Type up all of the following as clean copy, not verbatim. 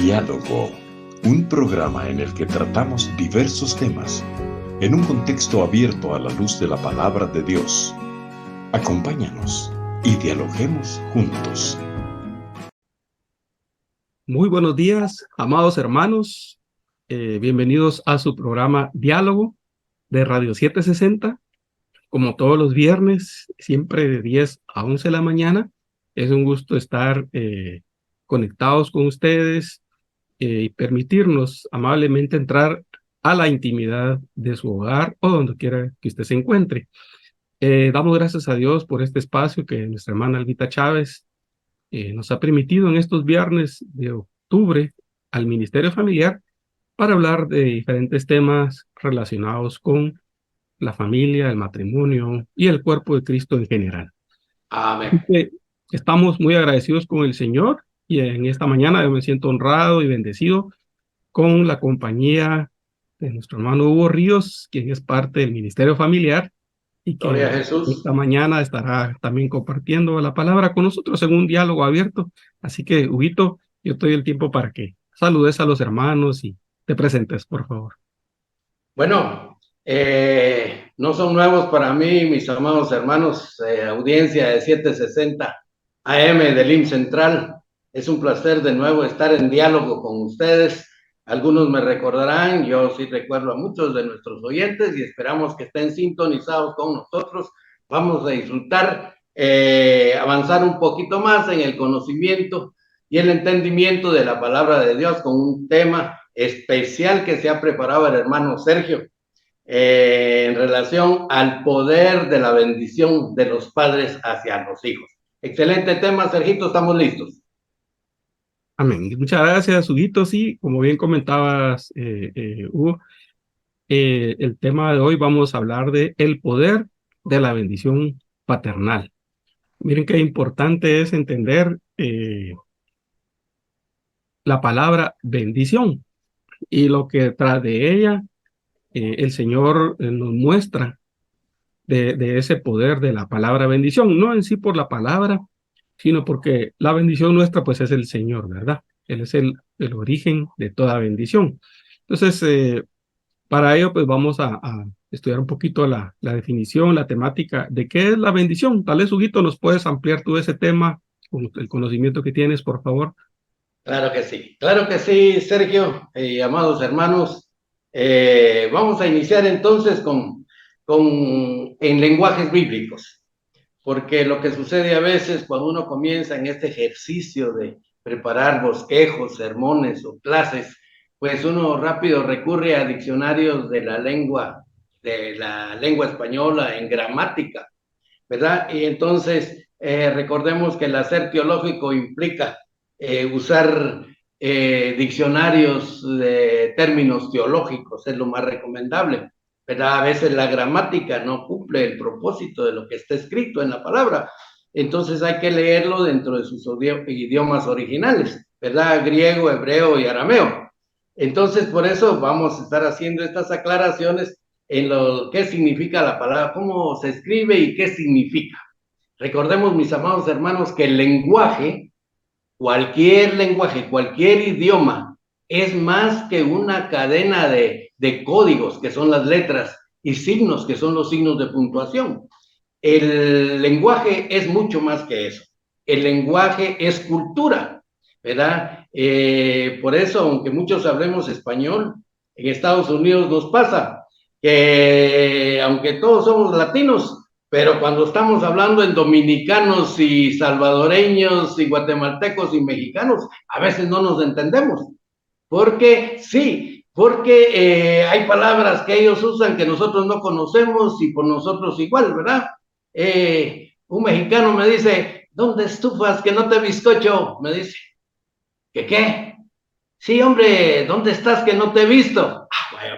Diálogo, un programa en el que tratamos diversos temas en un contexto abierto a la luz de la palabra de Dios. Acompáñanos y dialoguemos juntos. Muy buenos días, amados hermanos. Bienvenidos a su programa Diálogo de Radio 760. Como todos los viernes, siempre de 10 a 11 de la mañana. Es un gusto estar conectados con ustedes y permitirnos amablemente entrar a la intimidad de su hogar o donde quiera que usted se encuentre. Damos gracias a Dios por este espacio que nuestra hermana Albita Chávez nos ha permitido en estos viernes de octubre al Ministerio Familiar para hablar de diferentes temas relacionados con la familia, el matrimonio y el cuerpo de Cristo en general. Amén. Estamos muy agradecidos con el Señor y en esta mañana yo me siento honrado y bendecido con la compañía de nuestro hermano Hugo Ríos, quien es parte del Ministerio Familiar y que Gloria a Jesús. esta mañana estará también compartiendo la palabra con nosotros en un diálogo abierto. Así que, Huguito, yo te doy el tiempo para que saludes a los hermanos y te presentes, por favor. Bueno, no son nuevos para mí, mis amados hermanos, audiencia de 760 AM del IMSS Central. Es un placer de nuevo estar en diálogo con ustedes. Algunos me recordarán, yo sí recuerdo a muchos de nuestros oyentes y esperamos que estén sintonizados con nosotros. Vamos a disfrutar, avanzar un poquito más en el conocimiento y el entendimiento de la palabra de Dios con un tema especial que se ha preparado el hermano Sergio en relación al poder de la bendición de los padres hacia los hijos. Excelente tema, Sergito, estamos listos. Amén. Muchas gracias, Huguito. Sí, como bien comentabas, Hugo, el tema de hoy vamos a hablar de el poder de la bendición paternal. Miren qué importante es entender la palabra bendición y lo que tras de ella el Señor nos muestra de ese poder de la palabra bendición, no en sí por la palabra, sino porque la bendición nuestra pues es el Señor, ¿verdad? Él es el origen de toda bendición. Entonces, para ello pues vamos a estudiar un poquito la definición, la temática de qué es la bendición. Tal vez, Huguito, nos puedes ampliar tú ese tema con el conocimiento que tienes, por favor. Claro que sí, Sergio, amados hermanos. Vamos a iniciar entonces en lenguajes bíblicos, porque lo que sucede a veces cuando uno comienza en este ejercicio de preparar bosquejos, sermones o clases, pues uno rápido recurre a diccionarios de la lengua española en gramática, ¿verdad? Y entonces recordemos que el hacer teológico implica usar diccionarios de términos teológicos, es lo más recomendable, ¿verdad? A veces la gramática no cumple el propósito de lo que está escrito en la palabra, entonces hay que leerlo dentro de sus idiomas originales, ¿verdad? Griego, hebreo y arameo. Entonces, por eso vamos a estar haciendo estas aclaraciones en lo que significa la palabra, cómo se escribe y qué significa. Recordemos, mis amados hermanos, que el lenguaje, cualquier idioma, es más que una cadena de códigos, que son las letras, y signos, que son los signos de puntuación. El lenguaje es mucho más que eso. El lenguaje es cultura, ¿verdad? Por eso, aunque muchos hablemos español, en Estados Unidos nos pasa que, aunque todos somos latinos, pero cuando estamos hablando en dominicanos y salvadoreños y guatemaltecos y mexicanos, a veces no nos entendemos. Porque hay palabras que ellos usan que nosotros no conocemos y por nosotros igual, ¿verdad? Un mexicano me dice, ¿dónde estufas que no te bizcocho? Me dice, ¿qué? Sí, hombre, ¿dónde estás que no te he visto? Vaya,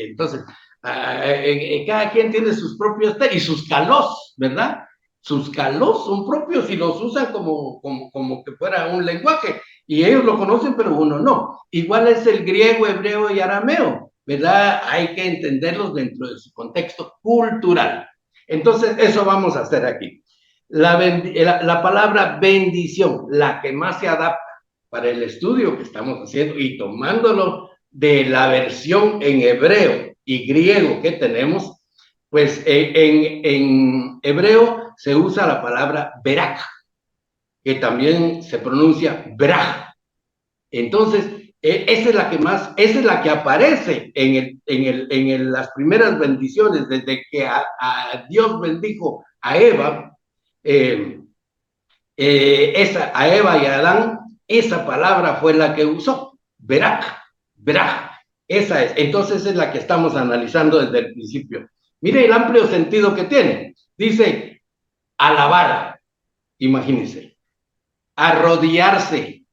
entonces, cada quien tiene sus propios y sus calos, ¿verdad? Sus calos son propios y los usan como que fuera un lenguaje. Y ellos lo conocen, pero uno no. Igual es el griego, hebreo y arameo, ¿verdad? Hay que entenderlos dentro de su contexto cultural. Entonces, eso vamos a hacer aquí. La palabra bendición, la que más se adapta para el estudio que estamos haciendo y tomándolo de la versión en hebreo y griego que tenemos, pues en hebreo se usa la palabra berak, que también se pronuncia braj. Entonces, esa es la que aparece en las primeras bendiciones, desde que a Dios bendijo a Eva, a Eva y a Adán, esa palabra fue la que usó, berak, beraj. Esa es, entonces es la que estamos analizando desde el principio. Mire el amplio sentido que tiene. Dice, alabar, imagínense, arrodillarse,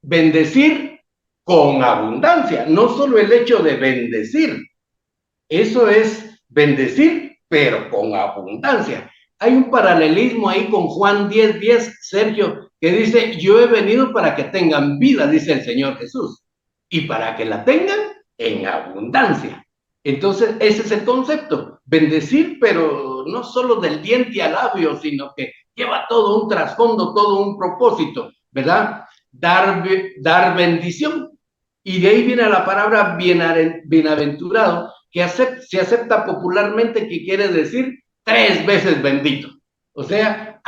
bendecir con abundancia, no solo el hecho de bendecir, eso es bendecir, pero con abundancia. Hay un paralelismo ahí con Juan 10:10, Sergio, que dice, yo he venido para que tengan vida, dice el Señor Jesús, y para que la tengan en abundancia. Entonces, ese es el concepto, bendecir, pero no solo del diente al labio, sino que lleva todo un trasfondo, todo un propósito, ¿verdad? Dar bendición. Y de ahí viene la palabra bienaventurado, que se acepta popularmente, que quiere decir 3 veces bendito. O sea,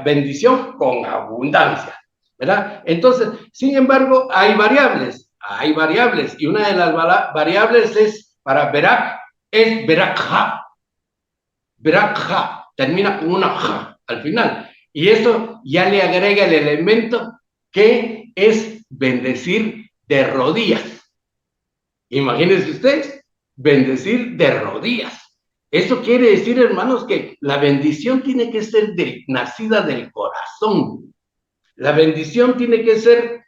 bendición con abundancia, ¿verdad? Entonces, sin embargo, hay variables, y una de las variables es, para berak, es berakha. Berakha, termina con una ja al final. Y eso ya le agrega el elemento que es bendecir de rodillas. Imagínense ustedes, bendecir de rodillas. Eso quiere decir, hermanos, que la bendición tiene que ser nacida del corazón. La bendición tiene que ser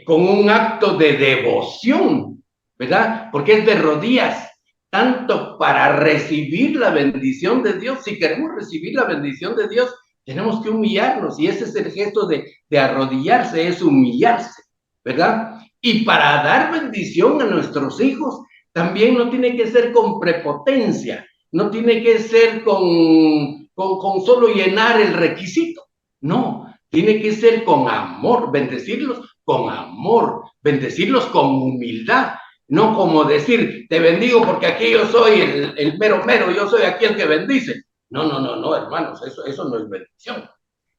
con un acto de devoción, ¿verdad? Porque es de rodillas, tanto para recibir la bendición de Dios. Si queremos recibir la bendición de Dios, tenemos que humillarnos, y ese es el gesto de arrodillarse, es humillarse, ¿verdad? Y para dar bendición a nuestros hijos, también no tiene que ser con prepotencia, no tiene que ser con solo llenar el requisito, no, tiene que ser con amor, bendecirlos con amor, bendecirlos con humildad, no como decir, te bendigo porque aquí yo soy el mero mero, yo soy aquí el que bendice. No, hermanos, eso no es bendición.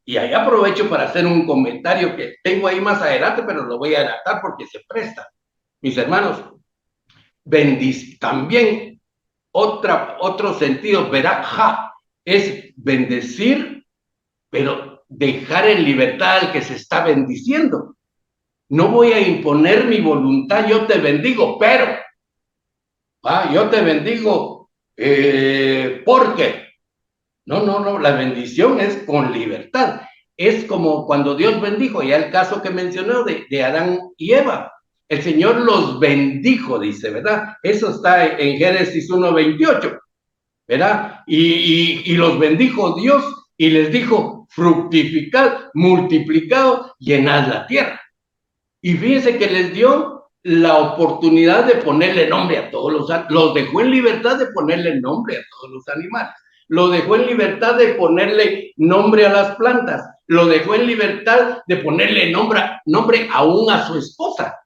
Y ahí aprovecho para hacer un comentario que tengo ahí más adelante, pero lo voy a adaptar porque se presta. Mis hermanos, también otro sentido, berakha, es bendecir, pero dejar en libertad al que se está bendiciendo. No voy a imponer mi voluntad, yo te bendigo, pero yo te bendigo porque no, la bendición es con libertad. Es como cuando Dios bendijo, ya el caso que mencionó de Adán y Eva. El Señor los bendijo, dice, ¿verdad? Eso está en Génesis 1:28, ¿verdad? Y los bendijo Dios y les dijo, fructificad, multiplicad, llenad la tierra. Y fíjense que les dio la oportunidad de ponerle nombre a todos los dejó en libertad de ponerle nombre a todos los animales. Lo dejó en libertad de ponerle nombre a las plantas. Lo dejó en libertad de ponerle nombre aún a su esposa.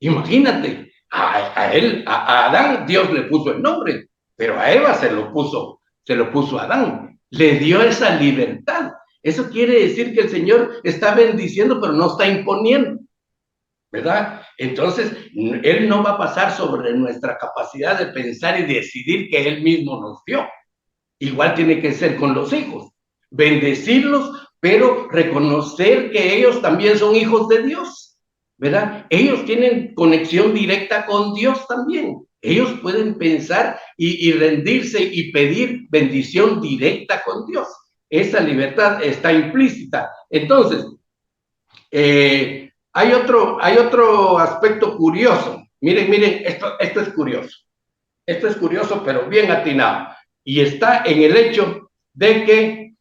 Imagínate, a Adán Dios le puso el nombre, pero a Eva se lo puso a Adán. Le dio esa libertad. Eso quiere decir que el Señor está bendiciendo, pero no está imponiendo, ¿verdad? Entonces, Él no va a pasar sobre nuestra capacidad de pensar y decidir que Él mismo nos dio. Igual tiene que ser con los hijos, bendecirlos, pero reconocer que ellos también son hijos de Dios, ¿verdad? Ellos tienen conexión directa con Dios también. Ellos pueden pensar y rendirse y pedir bendición directa con Dios. Esa libertad está implícita. Entonces, hay otro aspecto curioso. Miren, esto es curioso. Esto es curioso, pero bien atinado. Y está en el hecho de que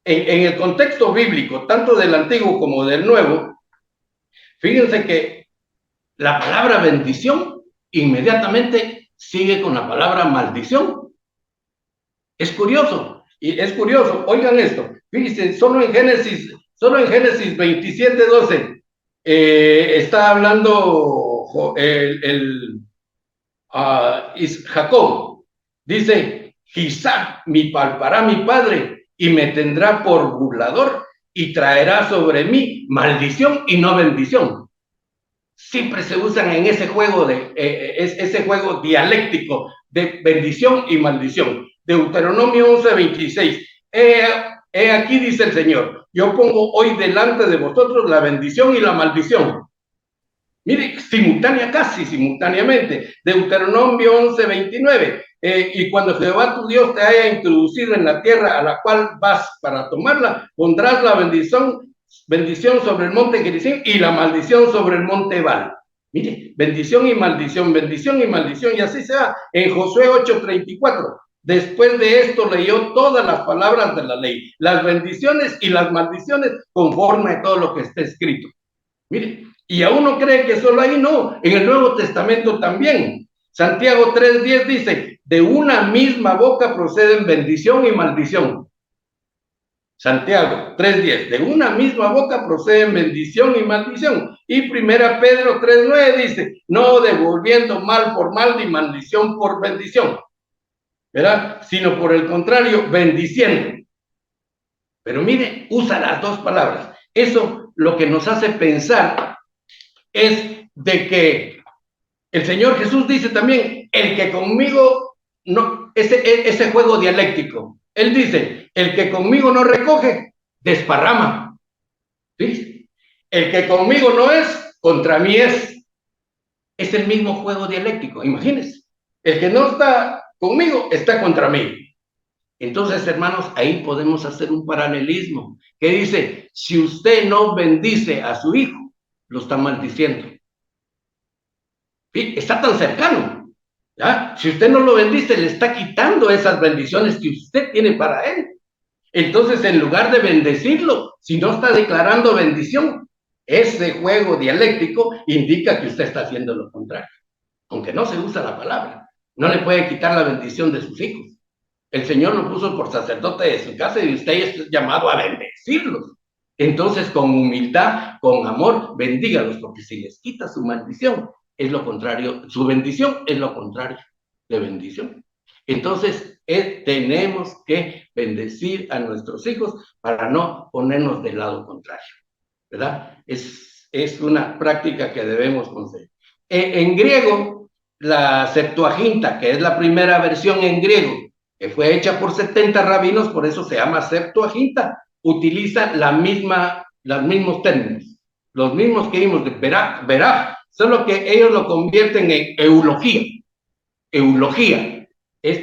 en el contexto bíblico, tanto del Antiguo como del Nuevo, fíjense que la palabra bendición inmediatamente sigue con la palabra maldición. Es curioso, oigan esto, fíjense, solo en Génesis 27:12 Está hablando Jacob. Dice, quizá me palpará mi padre y me tendrá por burlador y traerá sobre mí maldición y no bendición. Siempre se usan en ese juego ese juego dialéctico de bendición y maldición. Deuteronomio 11:26. He aquí dice el Señor, yo pongo hoy delante de vosotros la bendición y la maldición. Mire, casi simultáneamente. Deuteronomio 11:29. Y cuando Jehová tu Dios te haya introducido en la tierra a la cual vas para tomarla, pondrás la bendición sobre el monte Gerizim y la maldición sobre el monte Ebal. Mire, bendición y maldición, y así se va. En Josué 8:34. Después de esto leyó todas las palabras de la ley, las bendiciones y las maldiciones conforme a todo lo que está escrito. Mire, y a uno cree que solo ahí, no, en el Nuevo Testamento también. Santiago 3:10 dice, de una misma boca proceden bendición y maldición. Santiago 3:10, de una misma boca proceden bendición y maldición. Y Primera Pedro 3:9 dice, no devolviendo mal por mal ni maldición por bendición, ¿verdad? Sino por el contrario, bendiciendo. Pero mire, usa las dos palabras. Eso lo que nos hace pensar es de que el Señor Jesús dice también, el que conmigo no, ese juego dialéctico, Él dice, el que conmigo no recoge, desparrama. ¿Sí? El que conmigo no es, contra mí es. Es el mismo juego dialéctico, imagínense. El que no está conmigo, está contra mí. Entonces, hermanos, ahí podemos hacer un paralelismo que dice, si usted no bendice a su hijo, lo está maldiciendo. ¿Sí? Está tan cercano. ¿Ya? Si usted no lo bendice, le está quitando esas bendiciones que usted tiene para él. Entonces, en lugar de bendecirlo, si no está declarando bendición, ese juego dialéctico indica que usted está haciendo lo contrario. Aunque no se usa la palabra, no le puede quitar la bendición de sus hijos. El Señor lo puso por sacerdote de su casa y usted es llamado a bendecirlos. Entonces, con humildad, con amor, bendígalos, porque si les quita su maldición, es lo contrario, su bendición es lo contrario de bendición. Entonces, tenemos que bendecir a nuestros hijos para no ponernos del lado contrario, ¿verdad? Es una práctica que debemos conseguir. En griego, la Septuaginta, que es la primera versión en griego, que fue hecha por 70 rabinos, por eso se llama Septuaginta, utiliza los mismos términos, los mismos que vimos de verá, solo que ellos lo convierten en eulogía,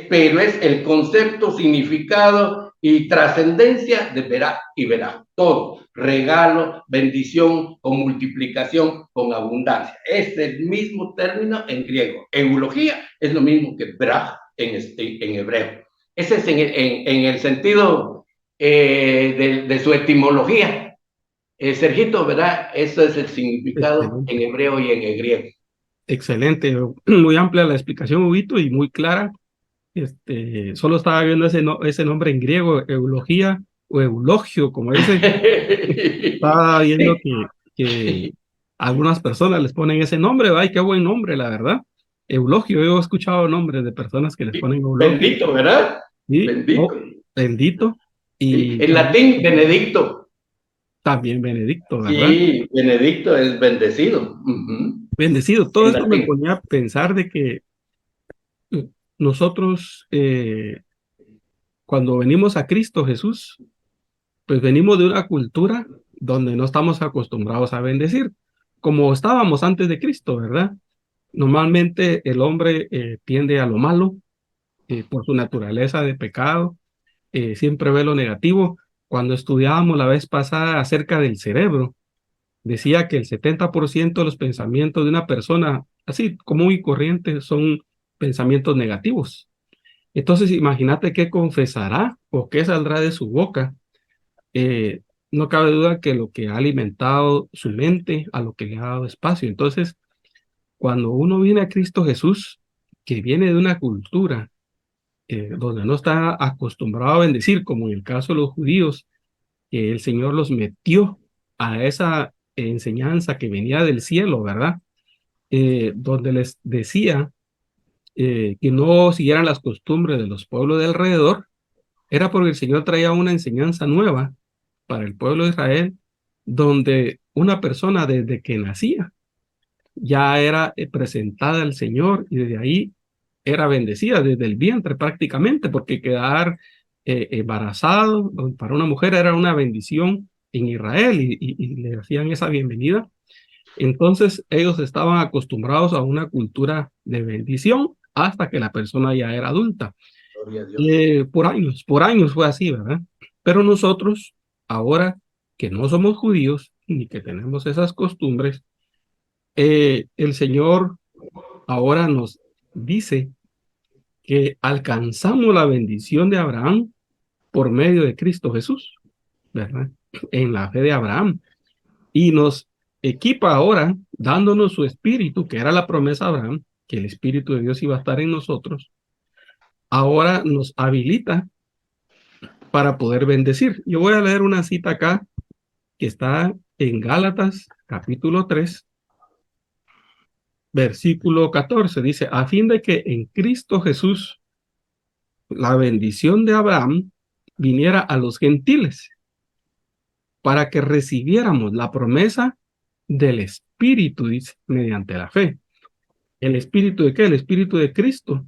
pero es el concepto, significado y trascendencia de verá y verá, todo, regalo, bendición, con multiplicación, con abundancia, es el mismo término en griego. Eulogía es lo mismo que verá en hebreo. Ese es en el sentido de su etimología. Sergito, ¿verdad? Eso es el significado en hebreo y en el griego. Excelente, muy amplia la explicación, Huguito, y muy clara. Solo estaba viendo ese nombre en griego, eulogía o eulogio, como dice. Estaba viendo que algunas personas les ponen ese nombre. Ay, qué buen nombre, la verdad. Eulogio, yo he escuchado nombres de personas que les ponen eulogio. Bendito, ¿verdad? Sí, bendito. Bendito. Y en latín, benedicto. También Benedicto, ¿verdad? Sí, Benedicto es bendecido. Bendecido. Todo esto me ponía a pensar de que nosotros, cuando venimos a Cristo Jesús, pues venimos de una cultura donde no estamos acostumbrados a bendecir, como estábamos antes de Cristo, ¿verdad? Normalmente el hombre tiende a lo malo por su naturaleza de pecado, siempre ve lo negativo. Cuando estudiábamos la vez pasada acerca del cerebro, decía que el 70% de los pensamientos de una persona, así común y corriente, son pensamientos negativos. Entonces, imagínate qué confesará o qué saldrá de su boca. No cabe duda que lo que ha alimentado su mente, a lo que le ha dado espacio. Entonces, cuando uno viene a Cristo Jesús, que viene de una cultura donde no está acostumbrado a bendecir, como en el caso de los judíos, que el Señor los metió a esa enseñanza que venía del cielo, ¿verdad? Donde les decía que no siguieran las costumbres de los pueblos de alrededor, era porque el Señor traía una enseñanza nueva para el pueblo de Israel, donde una persona desde que nacía ya era presentada al Señor y desde ahí era bendecida desde el vientre prácticamente, porque quedar embarazado para una mujer era una bendición en Israel y le hacían esa bienvenida. Entonces ellos estaban acostumbrados a una cultura de bendición hasta que la persona ya era adulta. Gloria a Dios. Por años fue así, ¿verdad? Pero nosotros, ahora que no somos judíos ni que tenemos esas costumbres, el Señor ahora nos dice que alcanzamos la bendición de Abraham por medio de Cristo Jesús, ¿verdad? En la fe de Abraham. Y nos equipa ahora dándonos su espíritu, que era la promesa de Abraham, que el espíritu de Dios iba a estar en nosotros. Ahora nos habilita para poder bendecir. Yo voy a leer una cita acá que está en Gálatas capítulo 3, versículo 14. Dice, a fin de que en Cristo Jesús la bendición de Abraham viniera a los gentiles para que recibiéramos la promesa del Espíritu, dice, mediante la fe. ¿El Espíritu de qué? El Espíritu de Cristo,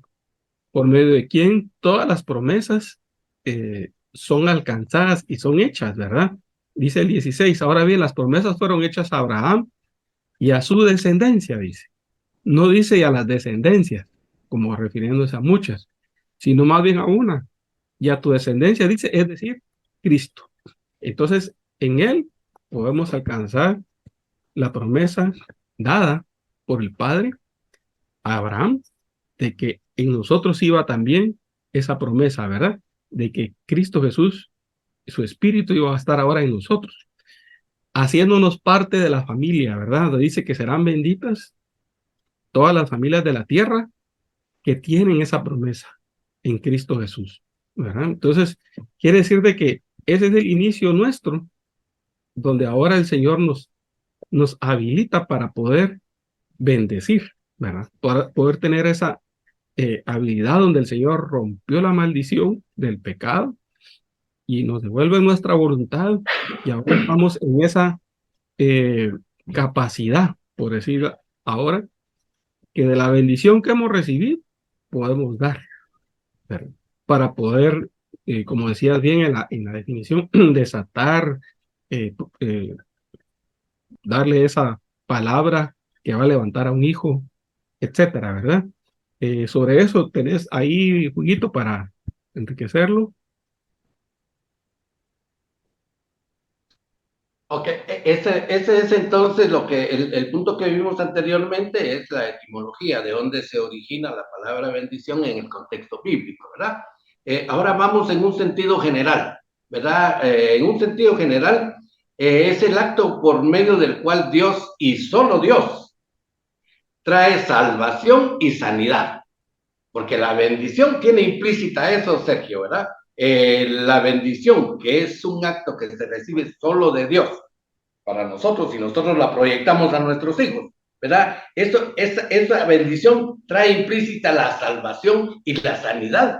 por medio de quien todas las promesas son alcanzadas y son hechas, ¿verdad? Dice el 16, ahora bien, las promesas fueron hechas a Abraham y a su descendencia, dice. No dice y a las descendencias, como refiriéndose a muchas, sino más bien a una, y a tu descendencia, dice, es decir, Cristo. Entonces, en él podemos alcanzar la promesa dada por el Padre a Abraham, de que en nosotros iba también esa promesa, ¿verdad? De que Cristo Jesús, su Espíritu iba a estar ahora en nosotros, haciéndonos parte de la familia, ¿verdad? Dice que serán benditas todas las familias de la tierra que tienen esa promesa en Cristo Jesús, ¿verdad? Entonces, quiere decir de que ese es el inicio nuestro, donde ahora el Señor nos habilita para poder bendecir, ¿verdad? Para poder tener esa habilidad donde el Señor rompió la maldición del pecado y nos devuelve nuestra voluntad y ahora estamos en esa eh, capacidad, por decir ahora, que de la bendición que hemos recibido podemos dar, ¿verdad? Para poder, como decías bien en la definición, desatar, eh, eh, darle esa palabra que va a levantar a un hijo, etcétera, ¿verdad? Sobre eso tenés ahí, Juguito, para enriquecerlo. Ok, ese es entonces lo que el punto que vimos anteriormente es la etimología, de dónde se origina la palabra bendición en el contexto bíblico, ¿verdad? Ahora vamos en un sentido general, ¿verdad? En un sentido general, es el acto por medio del cual Dios y solo Dios trae salvación y sanidad, porque la bendición tiene implícita eso, Sergio, ¿verdad? La bendición, que es un acto que se recibe solo de Dios para nosotros y nosotros la proyectamos a nuestros hijos, ¿verdad? Esa bendición trae implícita la salvación y la sanidad.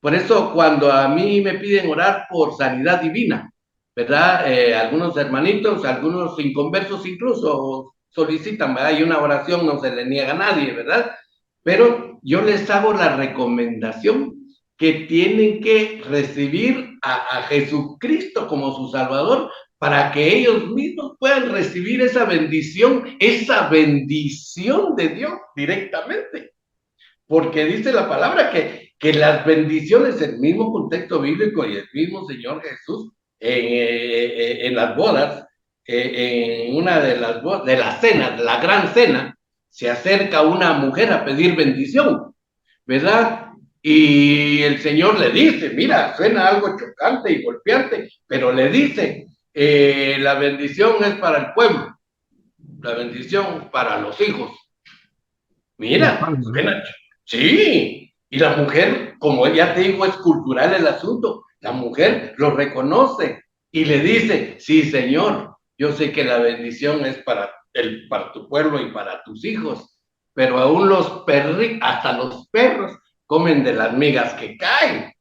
Por eso cuando a mí me piden orar por sanidad divina, ¿verdad? Algunos hermanitos, algunos inconversos incluso solicitan, ¿verdad? Y una oración no se le niega a nadie, ¿verdad? Pero yo les hago la recomendación que tienen que recibir a Jesucristo como su Salvador para que ellos mismos puedan recibir esa bendición de Dios directamente. Porque dice la palabra que las bendiciones, el mismo contexto bíblico y el mismo Señor Jesús en las bodas, en una de las bodas, de la cena, la gran cena, se acerca una mujer a pedir bendición, ¿verdad? Y el Señor le dice, mira, suena algo chocante y golpeante, pero le dice, la bendición es para el pueblo, la bendición para los hijos. Mira, suena, sí, y la mujer, como ya te digo, es cultural el asunto, la mujer lo reconoce y le dice, sí, Señor, Yo sé que la bendición es para tu pueblo y para tus hijos, pero aún hasta los perros comen de las migas que caen,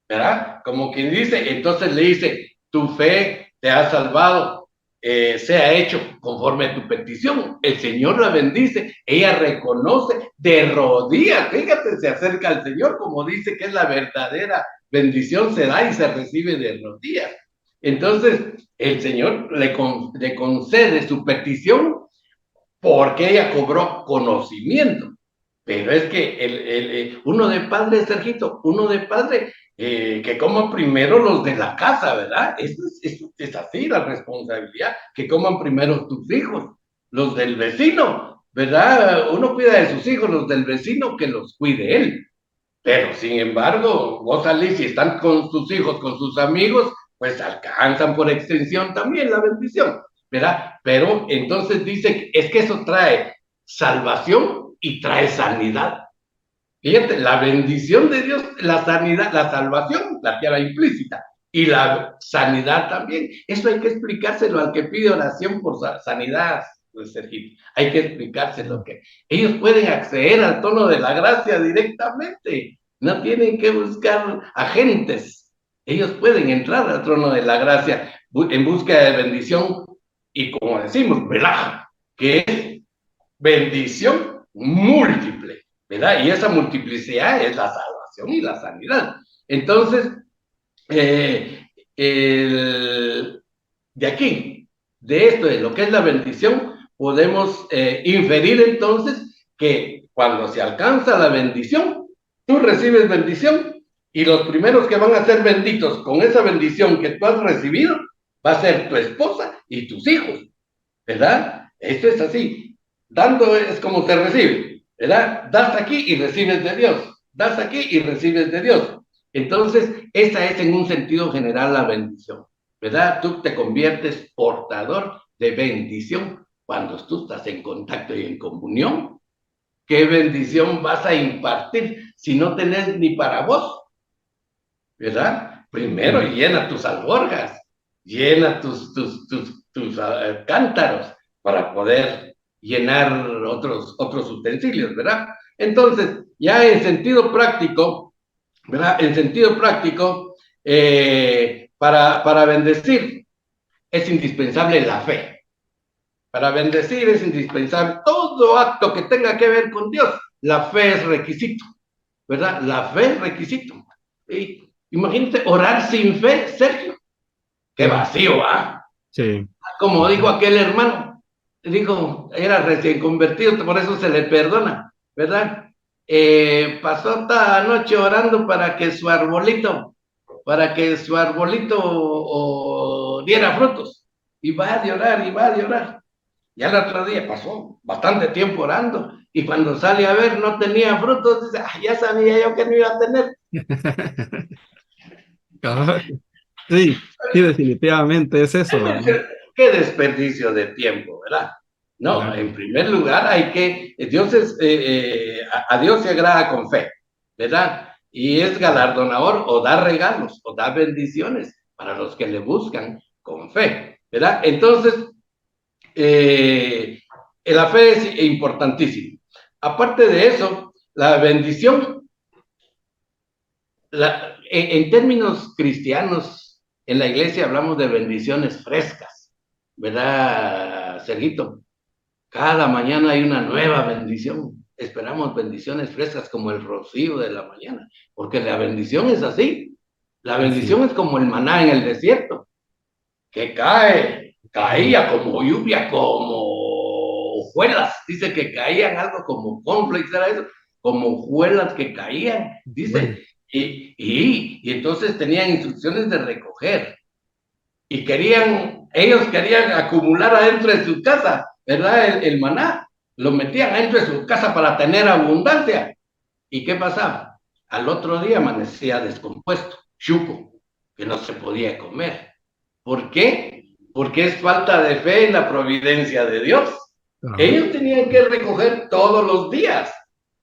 ¿verdad? Como quien dice, entonces le dice, tu fe te ha salvado, sea hecho conforme a tu petición. El Señor la bendice, ella reconoce de rodillas, fíjate, se acerca al Señor, como dice que es la verdadera bendición, se da y se recibe de rodillas. Entonces, el Señor le concede su petición porque ella cobró conocimiento. Pero es que uno de padre, Sergito, uno de padre, que coman primero los de la casa, ¿verdad? Es así la responsabilidad, que coman primero tus hijos, los del vecino, ¿verdad? Uno cuida de sus hijos, los del vecino, que los cuide él. Pero sin embargo, vos salís y están con sus hijos, con sus amigos, pues alcanzan por extensión también la bendición, ¿verdad? Pero entonces dice, es que eso trae salvación y trae sanidad. Fíjate, la bendición de Dios, la sanidad, la salvación, la tierra implícita, y la sanidad también. Eso hay que explicárselo al que pide oración por sanidad, pues, Sergio. Hay que explicárselo, que ellos pueden acceder al trono de la gracia directamente. No tienen que buscar agentes. Ellos pueden entrar al trono de la gracia en búsqueda de bendición y, como decimos, ¿verdad? Que es bendición múltiple, ¿verdad? Y esa multiplicidad es la salvación y la sanidad. Entonces, de aquí, de esto, de lo que es la bendición, podemos inferir entonces que cuando se alcanza la bendición, tú recibes bendición y los primeros que van a ser benditos con esa bendición que tú has recibido va a ser tu esposa y tus hijos, ¿verdad? Esto es así. Dando es como se recibe, ¿verdad? Das aquí y recibes de Dios. Das aquí y recibes de Dios. Entonces, esa es en un sentido general la bendición, ¿verdad? Tú te conviertes portador de bendición cuando tú estás en contacto y en comunión. ¿Qué bendición vas a impartir si no tenés ni para vos? ¿Verdad? Primero llena tus alforjas, llena tus cántaros para poder llenar otros utensilios, ¿verdad? Entonces, ya en sentido práctico, ¿verdad? En sentido práctico, para bendecir es indispensable la fe. Para bendecir es indispensable todo acto que tenga que ver con Dios. La fe es requisito, ¿verdad? La fe es requisito. ¿Sí? Imagínate orar sin fe, Sergio. Qué vacío, ¿ah? Sí. Como dijo aquel hermano, dijo, era recién convertido, por eso se le perdona, ¿verdad? Pasó toda la noche orando para que su arbolito diera frutos. Y va de orar, y va de orar. Ya el otro día pasó bastante tiempo orando, y cuando sale a ver no tenía frutos, dice, ya sabía yo que no iba a tener. Sí, sí, definitivamente es eso, ¿verdad? Qué desperdicio de tiempo, ¿verdad? No, Claro. en primer lugar a Dios se agrada con fe, ¿verdad? Y es galardonador o da regalos o da bendiciones para los que le buscan con fe, ¿verdad? Entonces, la fe es importantísima. Aparte de eso, la bendición, en términos cristianos, en la iglesia hablamos de bendiciones frescas, ¿verdad, Sergito? Cada mañana hay una nueva bendición. Esperamos bendiciones frescas como el rocío de la mañana, porque la bendición es así. La bendición es como el maná en el desierto, que caía como lluvia, como hojuelas. Dice que caían algo como cornflakes, era eso, como hojuelas que caían, dice. Bueno. Y entonces tenían instrucciones de recoger. Y ellos querían acumular adentro de su casa, ¿verdad? El maná, lo metían adentro de su casa para tener abundancia. ¿Y qué pasaba? Al otro día amanecía descompuesto, chuco, que no se podía comer. ¿Por qué? Porque es falta de fe en la providencia de Dios. Ajá. Ellos tenían que recoger todos los días.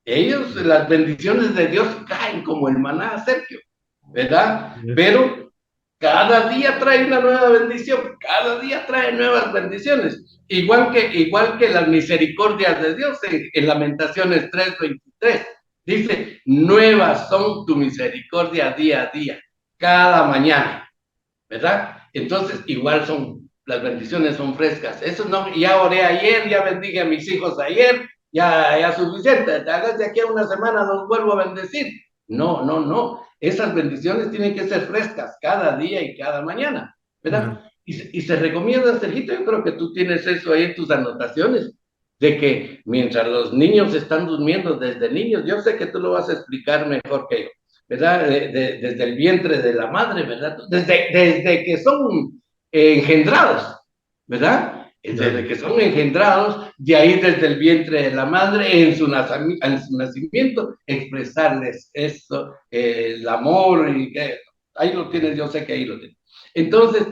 Las bendiciones de Dios caen como el maná, Sergio, ¿verdad? Yes. Pero Cada día trae una nueva bendición, cada día trae nuevas bendiciones. Igual que las misericordias de Dios en Lamentaciones 3:23. Dice, nuevas son tu misericordia día a día, cada mañana, ¿verdad? Entonces, igual las bendiciones son frescas. Eso no, ya oré ayer, ya bendije a mis hijos ayer, ya suficiente. Tal vez de aquí a una semana los vuelvo a bendecir. No, no, no. Esas bendiciones tienen que ser frescas cada día y cada mañana, ¿verdad? Y se recomienda, Sergito, yo creo que tú tienes eso ahí en tus anotaciones, de que mientras los niños están durmiendo desde niños, yo sé que tú lo vas a explicar mejor que yo, ¿verdad? Desde el vientre de la madre, ¿verdad? Desde que son engendrados, ¿verdad? Desde que son engendrados, de ahí desde el vientre de la madre, en su nacimiento, expresarles eso, el amor, ahí lo tienes, yo sé que ahí lo tienes. Entonces,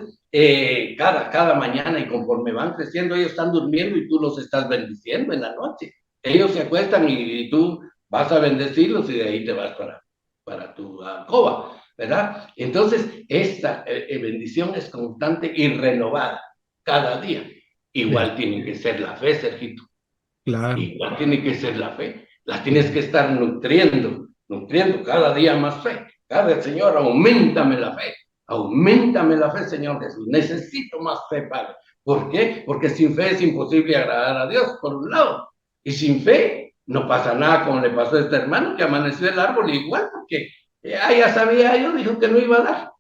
cada mañana y conforme van creciendo, ellos están durmiendo y tú los estás bendiciendo en la noche. Ellos se acuestan y tú vas a bendecirlos y de ahí te vas para tu alcoba, ¿verdad? Entonces, esta bendición es constante y renovada cada día. Igual tiene que ser la fe, Sergito. Claro. Igual tiene que ser la fe. La tienes que estar nutriendo cada día más fe. Señor, auméntame la fe, Señor Jesús. Necesito más fe, Padre. ¿Por qué? Porque sin fe es imposible agradar a Dios, por un lado. Y sin fe no pasa nada como le pasó a este hermano que amaneció el árbol igual, porque ya sabía yo, dijo que no iba a dar.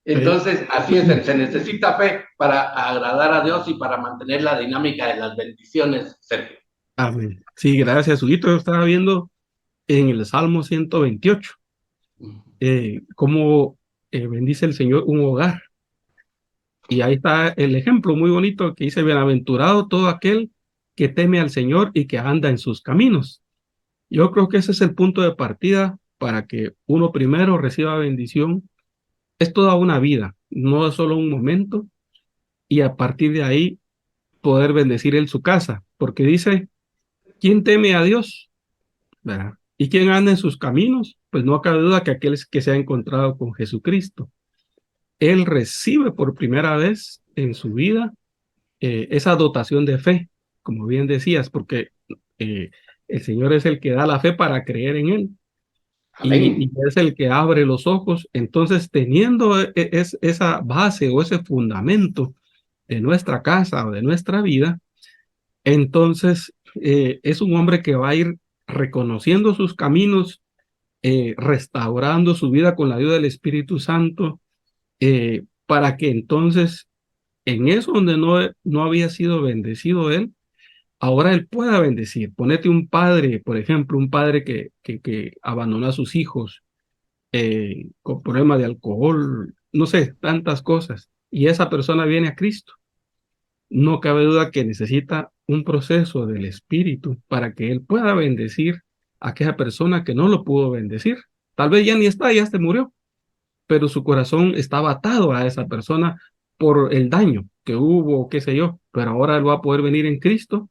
Entonces, así es, se necesita fe para agradar a Dios y para mantener la dinámica de las bendiciones, Sergio. Amén. Sí, gracias, Huguito. Yo estaba viendo en el Salmo 128 cómo bendice el Señor un hogar. Y ahí está el ejemplo muy bonito que dice, bienaventurado todo aquel que teme al Señor y que anda en sus caminos. Yo creo que ese es el punto de partida para que uno primero reciba bendición. Es toda una vida, no es solo un momento, y a partir de ahí poder bendecir en su casa, porque dice, ¿quién teme a Dios? ¿Verdad? ¿Y quién anda en sus caminos? Pues no cabe duda que aquel que se ha encontrado con Jesucristo. Él recibe por primera vez en su vida esa dotación de fe, como bien decías, porque el Señor es el que da la fe para creer en Él. Y es el que abre los ojos. Entonces, teniendo esa base o ese fundamento de nuestra casa o de nuestra vida, entonces es un hombre que va a ir reconociendo sus caminos, restaurando su vida con la ayuda del Espíritu Santo, para que entonces en eso donde no había sido bendecido él, ahora él pueda bendecir. Ponete un padre, por ejemplo, un padre que abandonó a sus hijos con problemas de alcohol, no sé, tantas cosas, y esa persona viene a Cristo. No cabe duda que necesita un proceso del Espíritu para que él pueda bendecir a aquella persona que no lo pudo bendecir. Tal vez ya ni está, ya se murió, pero su corazón estaba atado a esa persona por el daño que hubo, qué sé yo, pero ahora él va a poder venir en Cristo,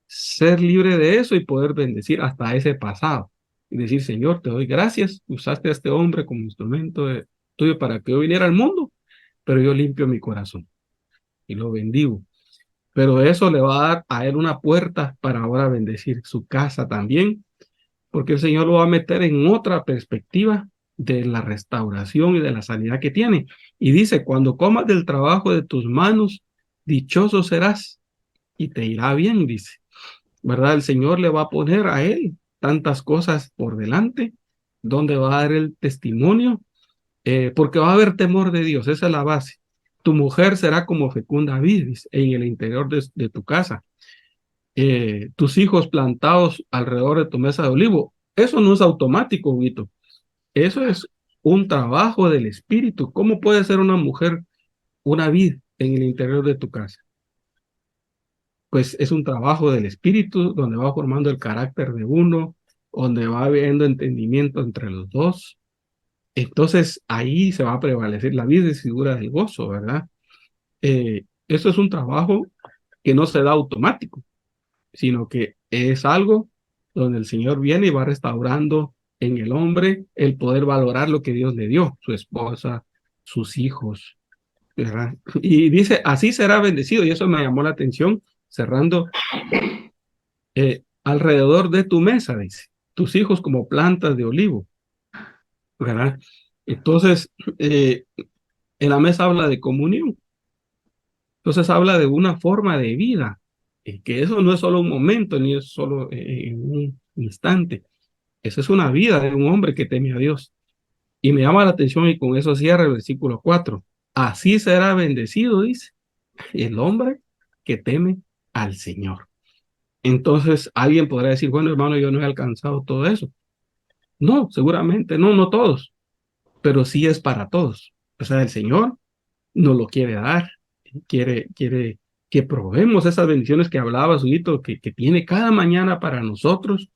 ser libre de eso y poder bendecir hasta ese pasado. Y decir, Señor, te doy gracias, usaste a este hombre como instrumento tuyo para que yo viniera al mundo, pero yo limpio mi corazón y lo bendigo. Pero eso le va a dar a él una puerta para ahora bendecir su casa también, porque el Señor lo va a meter en otra perspectiva de la restauración y de la sanidad que tiene. Y dice, cuando comas del trabajo de tus manos, dichoso serás y te irá bien, dice. ¿Verdad? El Señor le va a poner a él tantas cosas por delante, donde va a dar el testimonio, porque va a haber temor de Dios, esa es la base. Tu mujer será como fecunda vid en el interior de tu casa. Tus hijos plantados alrededor de tu mesa de olivo. Eso no es automático, Vito. Eso es un trabajo del espíritu. ¿Cómo puede ser una mujer una vid en el interior de tu casa? Pues es un trabajo del espíritu donde va formando el carácter de uno, donde va habiendo entendimiento entre los dos. Entonces ahí se va a prevalecer la vid es figura del gozo, ¿verdad? Eso es un trabajo que no se da automático, sino que es algo donde el Señor viene y va restaurando en el hombre el poder valorar lo que Dios le dio, su esposa, sus hijos, ¿verdad? Y dice, así será bendecido, y eso me llamó la atención, cerrando, alrededor de tu mesa, dice, tus hijos como plantas de olivo, ¿verdad? Entonces, en la mesa habla de comunión, entonces habla de una forma de vida, que eso no es solo un momento, ni es solo en un instante, esa es una vida de un hombre que teme a Dios. Y me llama la atención y con eso cierra el versículo 4. Así será bendecido, dice, el hombre que teme al Señor. Entonces alguien podrá decir, bueno, hermano, yo no he alcanzado todo eso. No, seguramente, no, no todos, pero sí es para todos. O sea, el Señor nos lo quiere dar, quiere que probemos esas bendiciones que hablaba Sudito, que tiene cada mañana para nosotros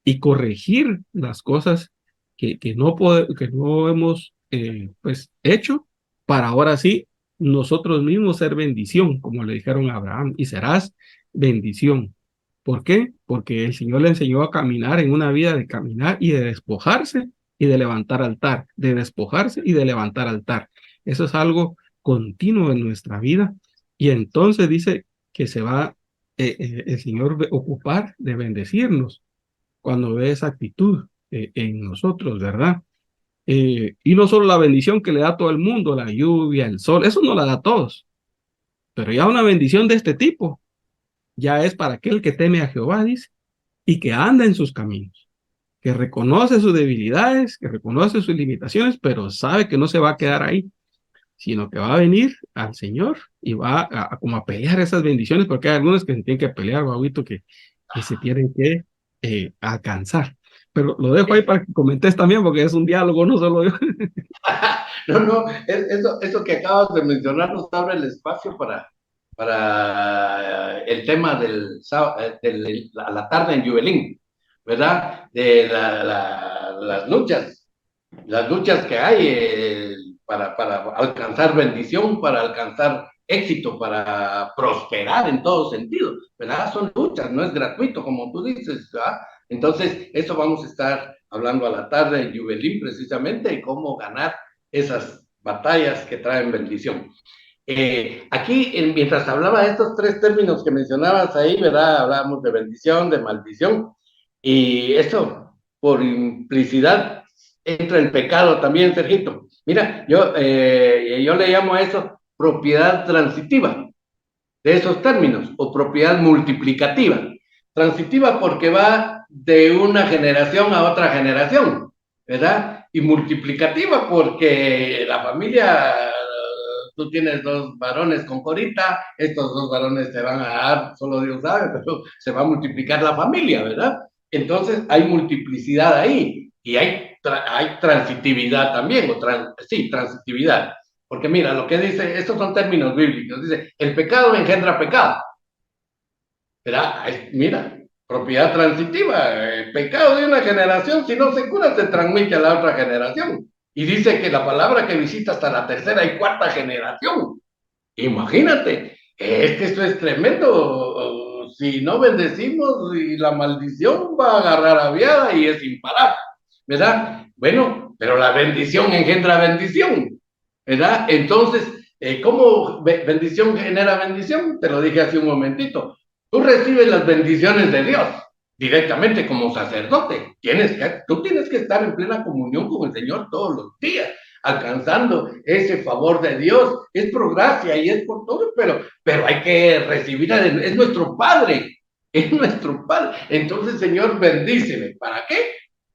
y corregir las cosas que no hemos pues hecho para ahora sí nosotros mismos ser bendición, como le dijeron a Abraham, y serás bendición. ¿Por qué? Porque el Señor le enseñó a caminar en una vida de caminar y de despojarse y de levantar altar, de despojarse y de levantar altar. Eso es algo continuo en nuestra vida. Y entonces dice que se va el Señor ocupar de bendecirnos cuando ve esa actitud en nosotros, ¿verdad? Y no solo la bendición que le da a todo el mundo, la lluvia, el sol, eso no la da a todos, pero ya una bendición de este tipo, ya es para aquel que teme a Jehová, dice, y que anda en sus caminos, que reconoce sus debilidades, que reconoce sus limitaciones, pero sabe que no se va a quedar ahí, sino que va a venir al Señor y va como a pelear esas bendiciones, porque hay algunos que se tienen que pelear, guauito, que se tienen que alcanzar. Pero lo dejo ahí para que comentes también, porque es un diálogo, no solo yo. No, no, eso que acabas de mencionar nos abre el espacio para el tema de la tarde en Juvelín, ¿verdad? De las luchas que hay para alcanzar bendición, para alcanzar éxito, para prosperar en todo sentido, ¿verdad? Son luchas, no es gratuito, como tú dices, ¿verdad? Entonces, eso vamos a estar hablando a la tarde en Juvelín, precisamente, y cómo ganar esas batallas que traen bendición. Aquí, mientras hablaba de estos tres términos que mencionabas ahí, ¿verdad? Hablábamos de bendición, de maldición, y eso, por implicidad, entra el pecado también, Sergito. Mira, yo le llamo a eso propiedad transitiva, de esos términos, o propiedad multiplicativa. Transitiva porque va de una generación a otra generación, ¿verdad? Y multiplicativa porque la familia, tú tienes dos varones con Corita, estos dos varones se van a dar, solo Dios sabe, pero se va a multiplicar la familia, ¿verdad? Entonces hay multiplicidad ahí y hay transitividad también, sí, transitividad. Porque mira, lo que dice, estos son términos bíblicos, dice, el pecado engendra pecado. ¿Verdad? Mira, propiedad transitiva, el pecado de una generación, si no se cura, se transmite a la otra generación. Y dice que la palabra que visita hasta la tercera y cuarta generación. Imagínate, es que esto es tremendo. Si no bendecimos, y la maldición va a agarrar aviada y es imparable, ¿verdad? Bueno, pero la bendición engendra bendición, ¿verdad? Entonces, ¿cómo bendición genera bendición? Te lo dije hace un momentito. Tú recibes las bendiciones de Dios directamente como sacerdote. Tú tienes que estar en plena comunión con el Señor todos los días, alcanzando ese favor de Dios. Es por gracia y es por todo, pero hay que recibir es nuestro Padre, es nuestro Padre. Entonces, Señor, bendíceme. ¿Para qué?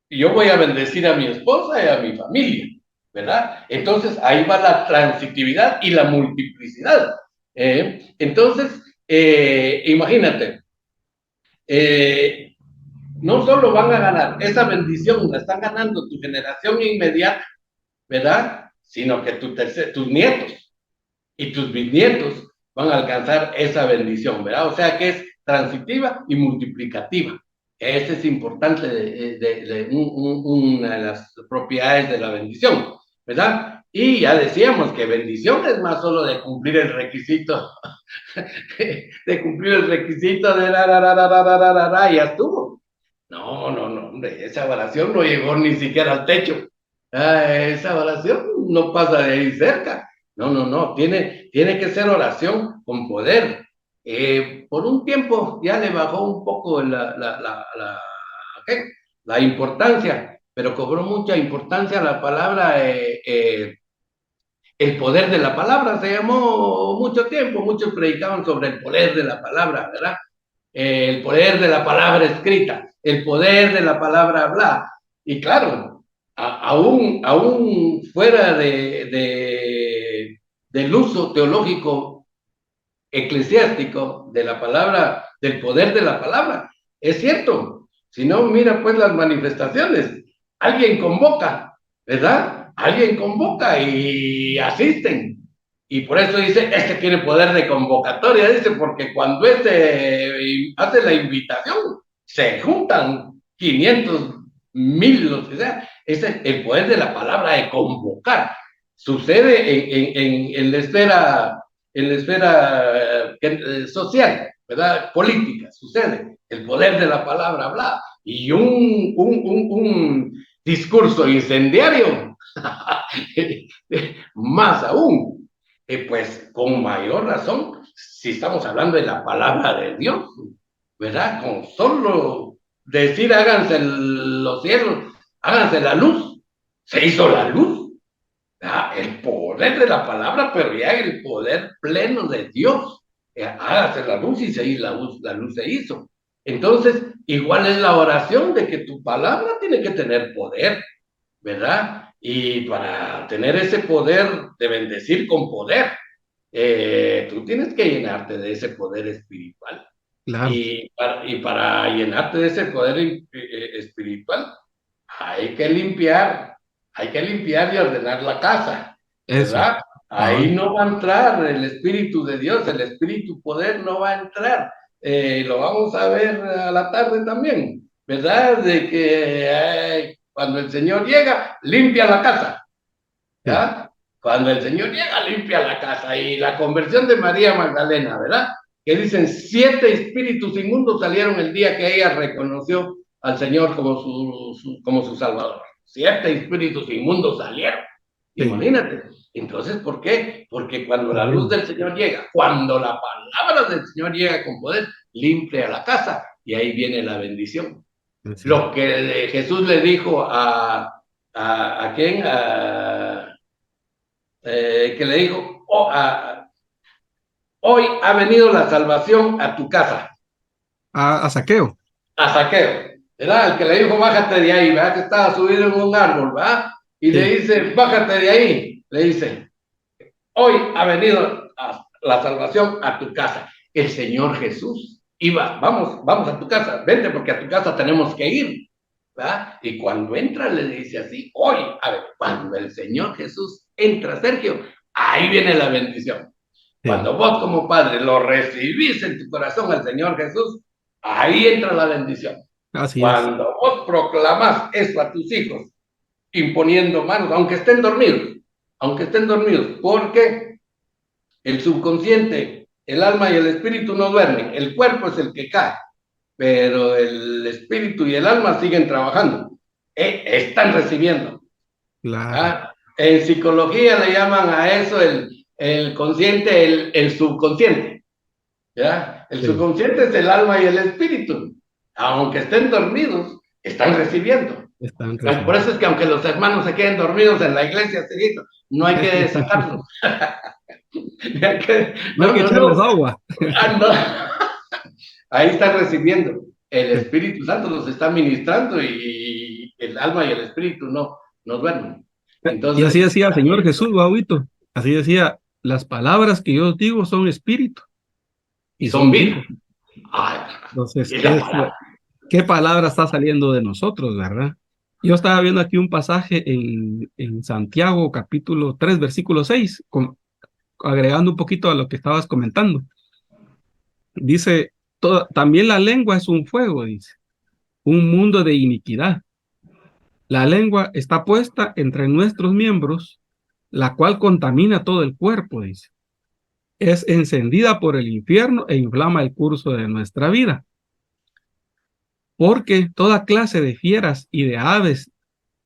Yo voy a bendecir a mi esposa y a mi familia, ¿verdad? Entonces, ahí va la transitividad y la multiplicidad. Entonces, imagínate, no solo van a ganar esa bendición, la están ganando tu generación inmediata, ¿verdad? Sino que tus nietos y tus bisnietos van a alcanzar esa bendición, ¿verdad? O sea que es transitiva y multiplicativa. Ese es importante una de las propiedades de la bendición, ¿verdad? Y ya decíamos que bendición es más solo de cumplir el requisito, de cumplir el requisito de y ya estuvo. No, hombre, esa oración no llegó ni siquiera al techo, Esa oración no pasa de ahí cerca. No, tiene que ser oración con poder. Por un tiempo ya le bajó un poco ¿qué? La importancia, pero cobró mucha importancia la palabra, el poder de la palabra. Se llamó mucho tiempo, muchos predicaban sobre el poder de la palabra, ¿verdad? El poder de la palabra escrita, el poder de la palabra hablada. Y claro, aún fuera del uso teológico eclesiástico de la palabra, del poder de la palabra, es cierto. Si no, mira pues las manifestaciones. Alguien convoca, ¿verdad? Alguien convoca y asisten. Y por eso dice, este tiene poder de convocatoria, dice, porque cuando hace la invitación, se juntan 500, 1000, o sea, es el poder de la palabra de convocar. Sucede en la esfera social, ¿verdad? Política, sucede. El poder de la palabra hablada. Y un discurso incendiario, más aún, pues con mayor razón, si estamos hablando de la palabra de Dios, ¿verdad? Con solo decir háganse los cielos, háganse la luz, se hizo la luz. El poder de la palabra, pero ya el poder pleno de Dios. Hágase la luz y la luz se hizo. Entonces, igual es la oración de que tu palabra tiene que tener poder, ¿verdad? Y para tener ese poder de bendecir con poder, tú tienes que llenarte de ese poder espiritual. Claro. Y para llenarte de ese poder espiritual, hay que limpiar y ordenar la casa, ¿verdad? Eso. Ahí no va a entrar el Espíritu de Dios, el Espíritu poder no va a entrar. Lo vamos a ver a la tarde también, ¿verdad? De que cuando el Señor llega, limpia la casa, ¿verdad? Sí. Cuando el Señor llega, limpia la casa. Y la conversión de María Magdalena, ¿verdad? Que dicen 7 espíritus inmundos salieron el día que ella reconoció al Señor como su Salvador. 7 espíritus inmundos salieron. Sí. Imagínate. Entonces, ¿por qué? Porque cuando la luz del Señor llega, cuando la palabra del Señor llega con poder, limpia la casa y ahí viene la bendición. Sí. Lo que Jesús le dijo ¿a quién? Que le dijo, hoy ha venido la salvación a tu casa. A Zaqueo. A Zaqueo, ¿verdad? El que le dijo, bájate de ahí, ¿verdad? Que estaba subido en un árbol, ¿verdad? Y sí. Le dice, bájate de ahí. Le dice, hoy ha venido la salvación a tu casa. El Señor Jesús iba, vamos a tu casa, vente porque a tu casa tenemos que ir, ¿verdad? Y cuando entra le dice así, hoy, a ver, cuando el Señor Jesús entra, Sergio, ahí viene la bendición. Sí. Cuando vos como padre lo recibís en tu corazón al Señor Jesús, ahí entra la bendición. Así cuando es. Vos proclamás eso a tus hijos, imponiendo manos, aunque estén dormidos, porque el subconsciente, el alma y el espíritu no duermen, el cuerpo es el que cae, pero el espíritu y el alma siguen trabajando, están recibiendo. Claro. En psicología le llaman a eso el consciente, el subconsciente, ¿ya? El subconsciente es el alma y el espíritu, aunque estén dormidos, están recibiendo. Por eso es que aunque los hermanos se queden dormidos en la iglesia, no hay que sacarlos. No hay que echarles agua. Ahí están recibiendo. El Espíritu Santo los está ministrando y el alma y el espíritu no duermen. Entonces, y así decía el Señor Jesús, Babuito. Así decía, las palabras que yo os digo son espíritu. Y son vida. Entonces, ¿qué palabra está saliendo de nosotros, verdad? Yo estaba viendo aquí un pasaje en Santiago, capítulo 3, versículo 6, agregando un poquito a lo que estabas comentando. Dice, también la lengua es un fuego, dice, un mundo de iniquidad. La lengua está puesta entre nuestros miembros, la cual contamina todo el cuerpo, dice. Es encendida por el infierno e inflama el curso de nuestra vida. Porque toda clase de fieras y de aves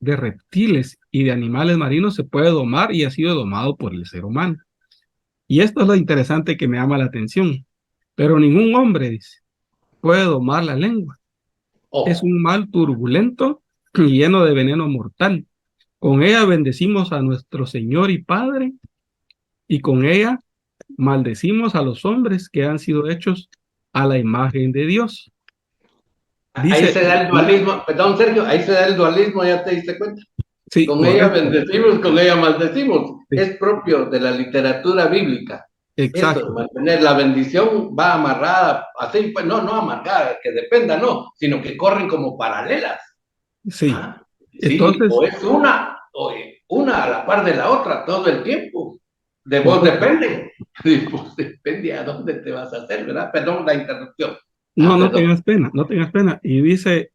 de reptiles y de animales marinos se puede domar y ha sido domado por el ser humano. Y esto es lo interesante que me llama la atención. Pero ningún hombre, dice, puede domar la lengua. Es Ojo, un mal turbulento y lleno de veneno mortal. Con ella bendecimos a nuestro Señor y Padre, y con ella maldecimos a los hombres que han sido hechos a la imagen de Dios. ahí Dice, se da el dualismo, perdón Sergio, ahí se da el dualismo, ya te diste cuenta. sí, Con ella correcto, bendecimos, con ella maldecimos. sí, Es propio de la literatura bíblica. Eso, exacto, mantener la bendición va amarrada, así, pues no amarrada, que dependa, no, sino que corren como paralelas. sí. ¿Ah? Sí, Entonces, o es una a la par de la otra todo el tiempo. De vos correcto. depende. De vos depende a dónde te vas a hacer, ¿verdad? Perdón la interrupción. No, no Perdón. tengas pena, no tengas pena. Y dice,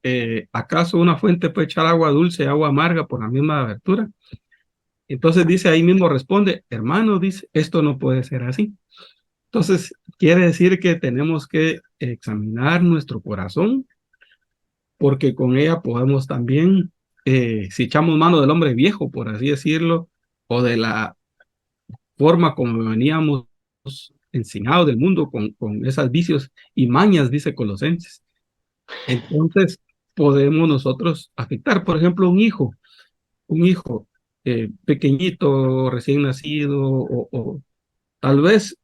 ¿acaso una fuente puede echar agua dulce y agua amarga por la misma abertura? Entonces dice, ahí mismo responde, hermano, dice, esto no puede ser así. Entonces, quiere decir que tenemos que examinar nuestro corazón, porque con ella podemos también, si echamos mano del hombre viejo, por así decirlo, o de la forma como veníamos enseñados del mundo con esos vicios y mañas, dice Colosenses. Entonces, podemos nosotros afectar, por ejemplo, un hijo pequeñito, recién nacido, o tal vez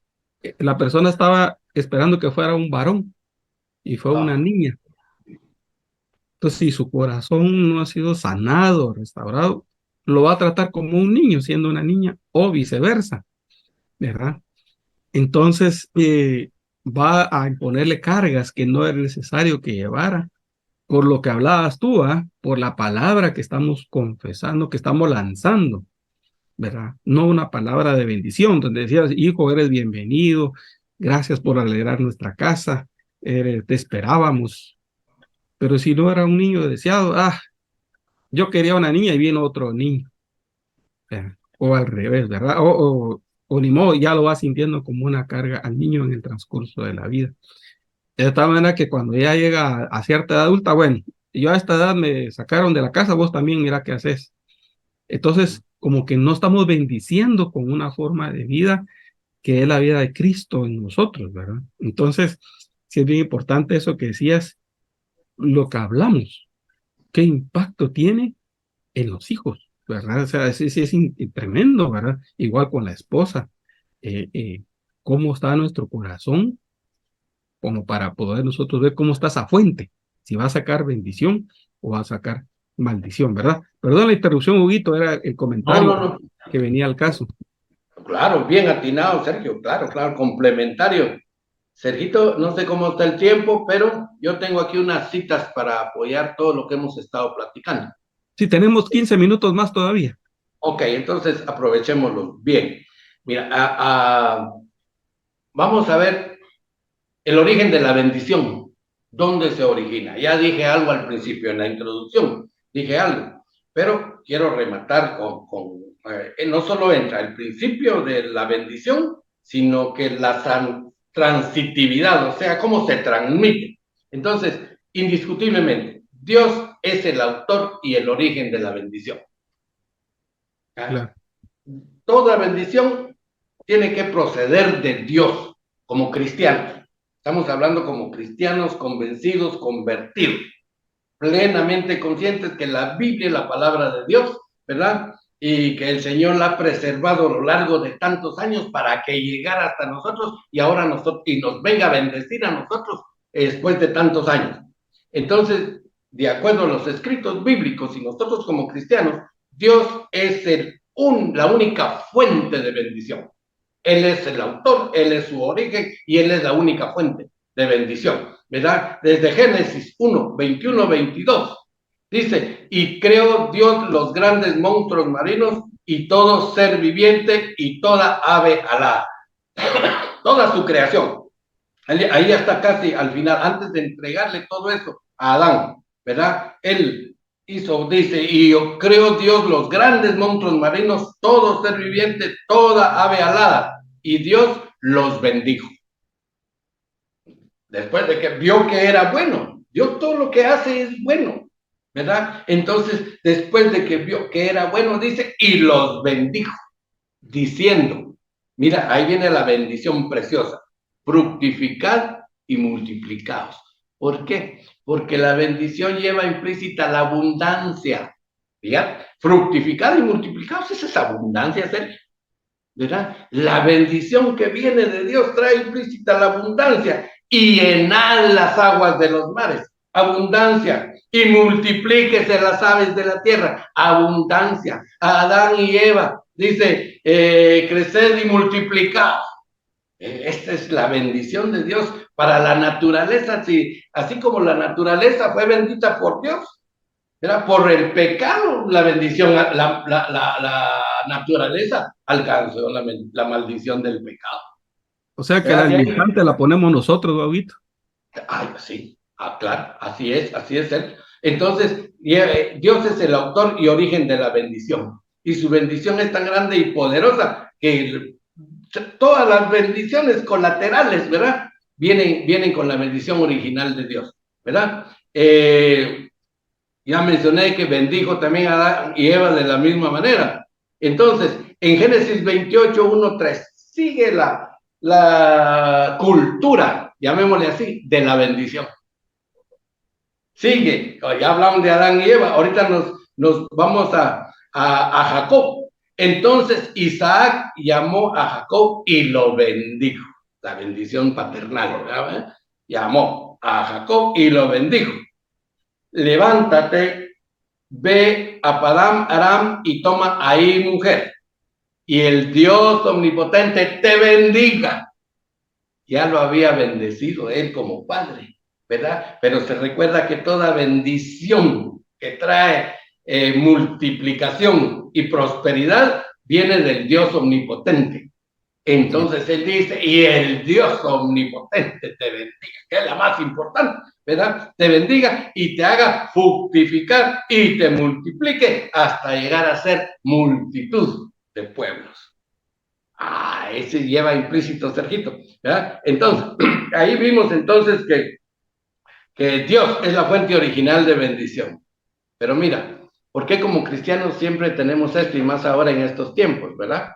la persona estaba esperando que fuera un varón y fue una Ah, niña. Entonces, si su corazón no ha sido sanado, restaurado, lo va a tratar como un niño siendo una niña o viceversa, ¿verdad? Entonces, va a imponerle cargas que no era necesario que llevara. Por lo que hablabas tú, ¿ah? Por la palabra que estamos confesando, que estamos lanzando, ¿verdad? No una palabra de bendición, donde decías, hijo, eres bienvenido, gracias por alegrar nuestra casa, te esperábamos. Pero si no era un niño deseado, yo quería una niña y vino otro niño, o al revés, ¿verdad? O ni modo, ya lo va sintiendo como una carga al niño en el transcurso de la vida. De tal manera que cuando ya llega a cierta edad adulta, bueno, yo a esta edad me sacaron de la casa, vos también mira qué haces. Entonces, como que no estamos bendiciendo con una forma de vida que es la vida de Cristo en nosotros, ¿verdad? Entonces, sí es bien importante eso que decías, lo que hablamos, qué impacto tiene en los hijos, ¿verdad? O sea, sí, sí es tremendo, ¿verdad? Igual con la esposa, cómo está nuestro corazón, como para poder nosotros ver cómo está esa fuente, si va a sacar bendición o va a sacar maldición, ¿verdad? Perdón la interrupción, Huguito, era el no, comentario no, no. que venía al caso. Claro, bien atinado, Sergio. Claro, claro, complementario. Sergito, no sé cómo está el tiempo, pero yo tengo aquí unas citas para apoyar todo lo que hemos estado platicando. Sí, tenemos 15 minutos más todavía. Ok, entonces aprovechémoslo bien. Mira, vamos a ver el origen de la bendición. ¿Dónde se origina? Ya dije algo al principio, en la introducción, dije algo, pero quiero rematar no solo entra el principio de la bendición, sino que la transitividad, o sea, cómo se transmite. Entonces, indiscutiblemente, Dios es el autor y el origen de la bendición. ¿Ah? Claro, Toda bendición tiene que proceder de Dios como cristianos. Estamos hablando como cristianos convencidos, convertidos, plenamente conscientes que la Biblia es la palabra de Dios, ¿verdad? Y que el Señor la ha preservado a lo largo de tantos años para que llegara hasta nosotros y ahora nosotros y nos venga a bendecir a nosotros después de tantos años. Entonces, de acuerdo a los escritos bíblicos y nosotros como cristianos, Dios es la única fuente de bendición. Él es el autor, Él es su origen y Él es la única fuente de bendición, ¿verdad? Desde Génesis 1, 21, 22, dice, y creó Dios los grandes monstruos marinos y todo ser viviente y toda ave alada, toda su creación. Ahí está casi al final, antes de entregarle todo eso a Adán, ¿verdad? Él dice, y yo creo Dios los grandes monstruos marinos, todo ser viviente, toda ave alada, y Dios los bendijo. Después de que vio que era bueno, Dios todo lo que hace es bueno, ¿verdad? Entonces, después de que vio que era bueno, dice, y los bendijo, diciendo, mira, ahí viene la bendición preciosa, fructificad y multiplicaos. ¿Por qué? Porque la bendición lleva implícita la abundancia, ¿ya? Fructificad y multiplicaos, esa es abundancia, Sergio, ¿verdad? La bendición que viene de Dios trae implícita la abundancia y llenad las aguas de los mares, abundancia, y multiplíquese las aves de la tierra, abundancia. A Adán y Eva dice, creced y multiplicaos. Esta es la bendición de Dios para la naturaleza, así como la naturaleza fue bendita por Dios, era por el pecado, la bendición, la naturaleza alcanzó la maldición del pecado. O sea que la limitante la ponemos nosotros, David. Ay, sí, claro, así es él. Entonces, Dios es el autor y origen de la bendición. Y su bendición es tan grande y poderosa que todas las bendiciones colaterales, ¿verdad? Vienen con la bendición original de Dios, ¿verdad? Ya mencioné que bendijo también a Adán y Eva de la misma manera. Entonces, en Génesis 28, 1, 3, sigue la cultura, llamémosle así, de la bendición. Sigue, ya hablamos de Adán y Eva, ahorita nos vamos a Jacob. Entonces Isaac llamó a Jacob y lo bendijo, la bendición paternal, ¿verdad? Llamó a Jacob y lo bendijo. Levántate, ve a Padán Aram y toma ahí mujer, y el Dios omnipotente te bendiga. Ya lo había bendecido él como padre, ¿verdad? Pero se recuerda que toda bendición que trae multiplicación y prosperidad viene del Dios omnipotente. Entonces él dice, y el Dios omnipotente te bendiga, que es la más importante, ¿verdad? Te bendiga y te haga fructificar y te multiplique hasta llegar a ser multitud de pueblos. Ese lleva implícito, Sergito, ¿verdad? Entonces, ahí vimos entonces que Dios es la fuente original de bendición. Pero mira, ¿por qué como cristianos siempre tenemos esto y más ahora en estos tiempos, ¿verdad?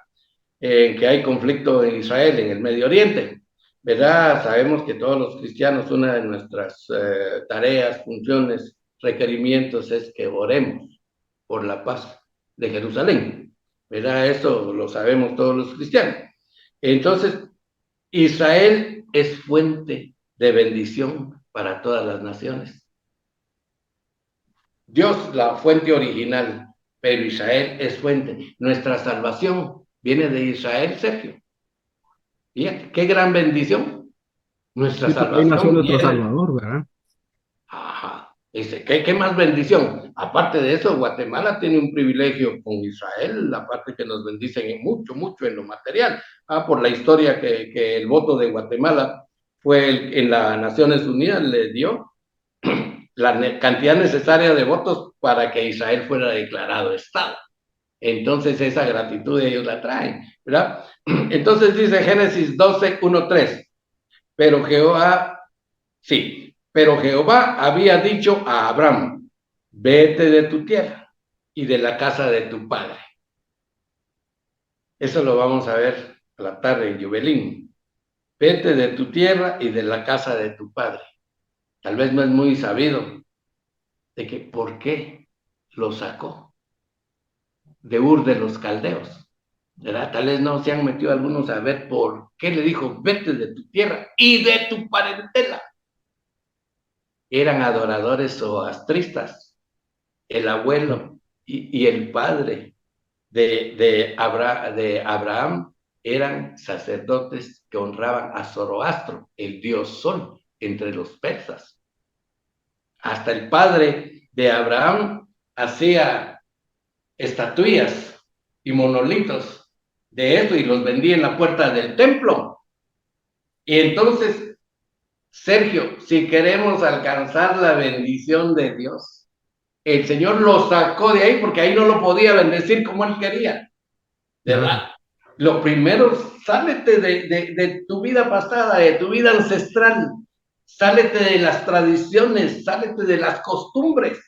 Que hay conflicto en Israel, en el Medio Oriente, ¿verdad? Sabemos que todos los cristianos, una de nuestras tareas, funciones, requerimientos es que oremos por la paz de Jerusalén, ¿verdad? Eso lo sabemos todos los cristianos. Entonces, Israel es fuente de bendición para todas las naciones. Dios, la fuente original, pero Israel es fuente. Nuestra salvación viene de Israel, Sergio. Fíjate, qué gran bendición. Nuestra salvación nació nuestro viene. Salvador, ¿verdad? Ajá. Dice, ¿qué más bendición? Aparte de eso, Guatemala tiene un privilegio con Israel, la parte que nos bendicen en mucho en lo material. Por la historia que el voto de Guatemala fue en las Naciones Unidas, le dio la cantidad necesaria de votos para que Israel fuera declarado Estado. Entonces esa gratitud ellos la traen, ¿verdad? Entonces dice Génesis 12, 1, 3, pero Jehová había dicho a Abraham, vete de tu tierra y de la casa de tu padre. Eso lo vamos a ver a la tarde en Jubelín. Vete de tu tierra y de la casa de tu padre. Tal vez no es muy sabido de que por qué lo sacó de Ur de los Caldeos, ¿verdad? Tal vez no se han metido algunos a ver por qué le dijo, vete de tu tierra y de tu parentela. Eran adoradores zoroastristas. El abuelo y el padre de Abraham eran sacerdotes que honraban a Zoroastro, el dios sol, entre los persas. Hasta el padre de Abraham hacía estatuillas y monolitos de eso y los vendía en la puerta del templo. Y entonces, Sergio, si queremos alcanzar la bendición de Dios, el Señor lo sacó de ahí porque ahí no lo podía bendecir como él quería, ¿verdad? Lo primero, sálete de tu vida pasada, de tu vida ancestral, sálete de las tradiciones, sálete de las costumbres,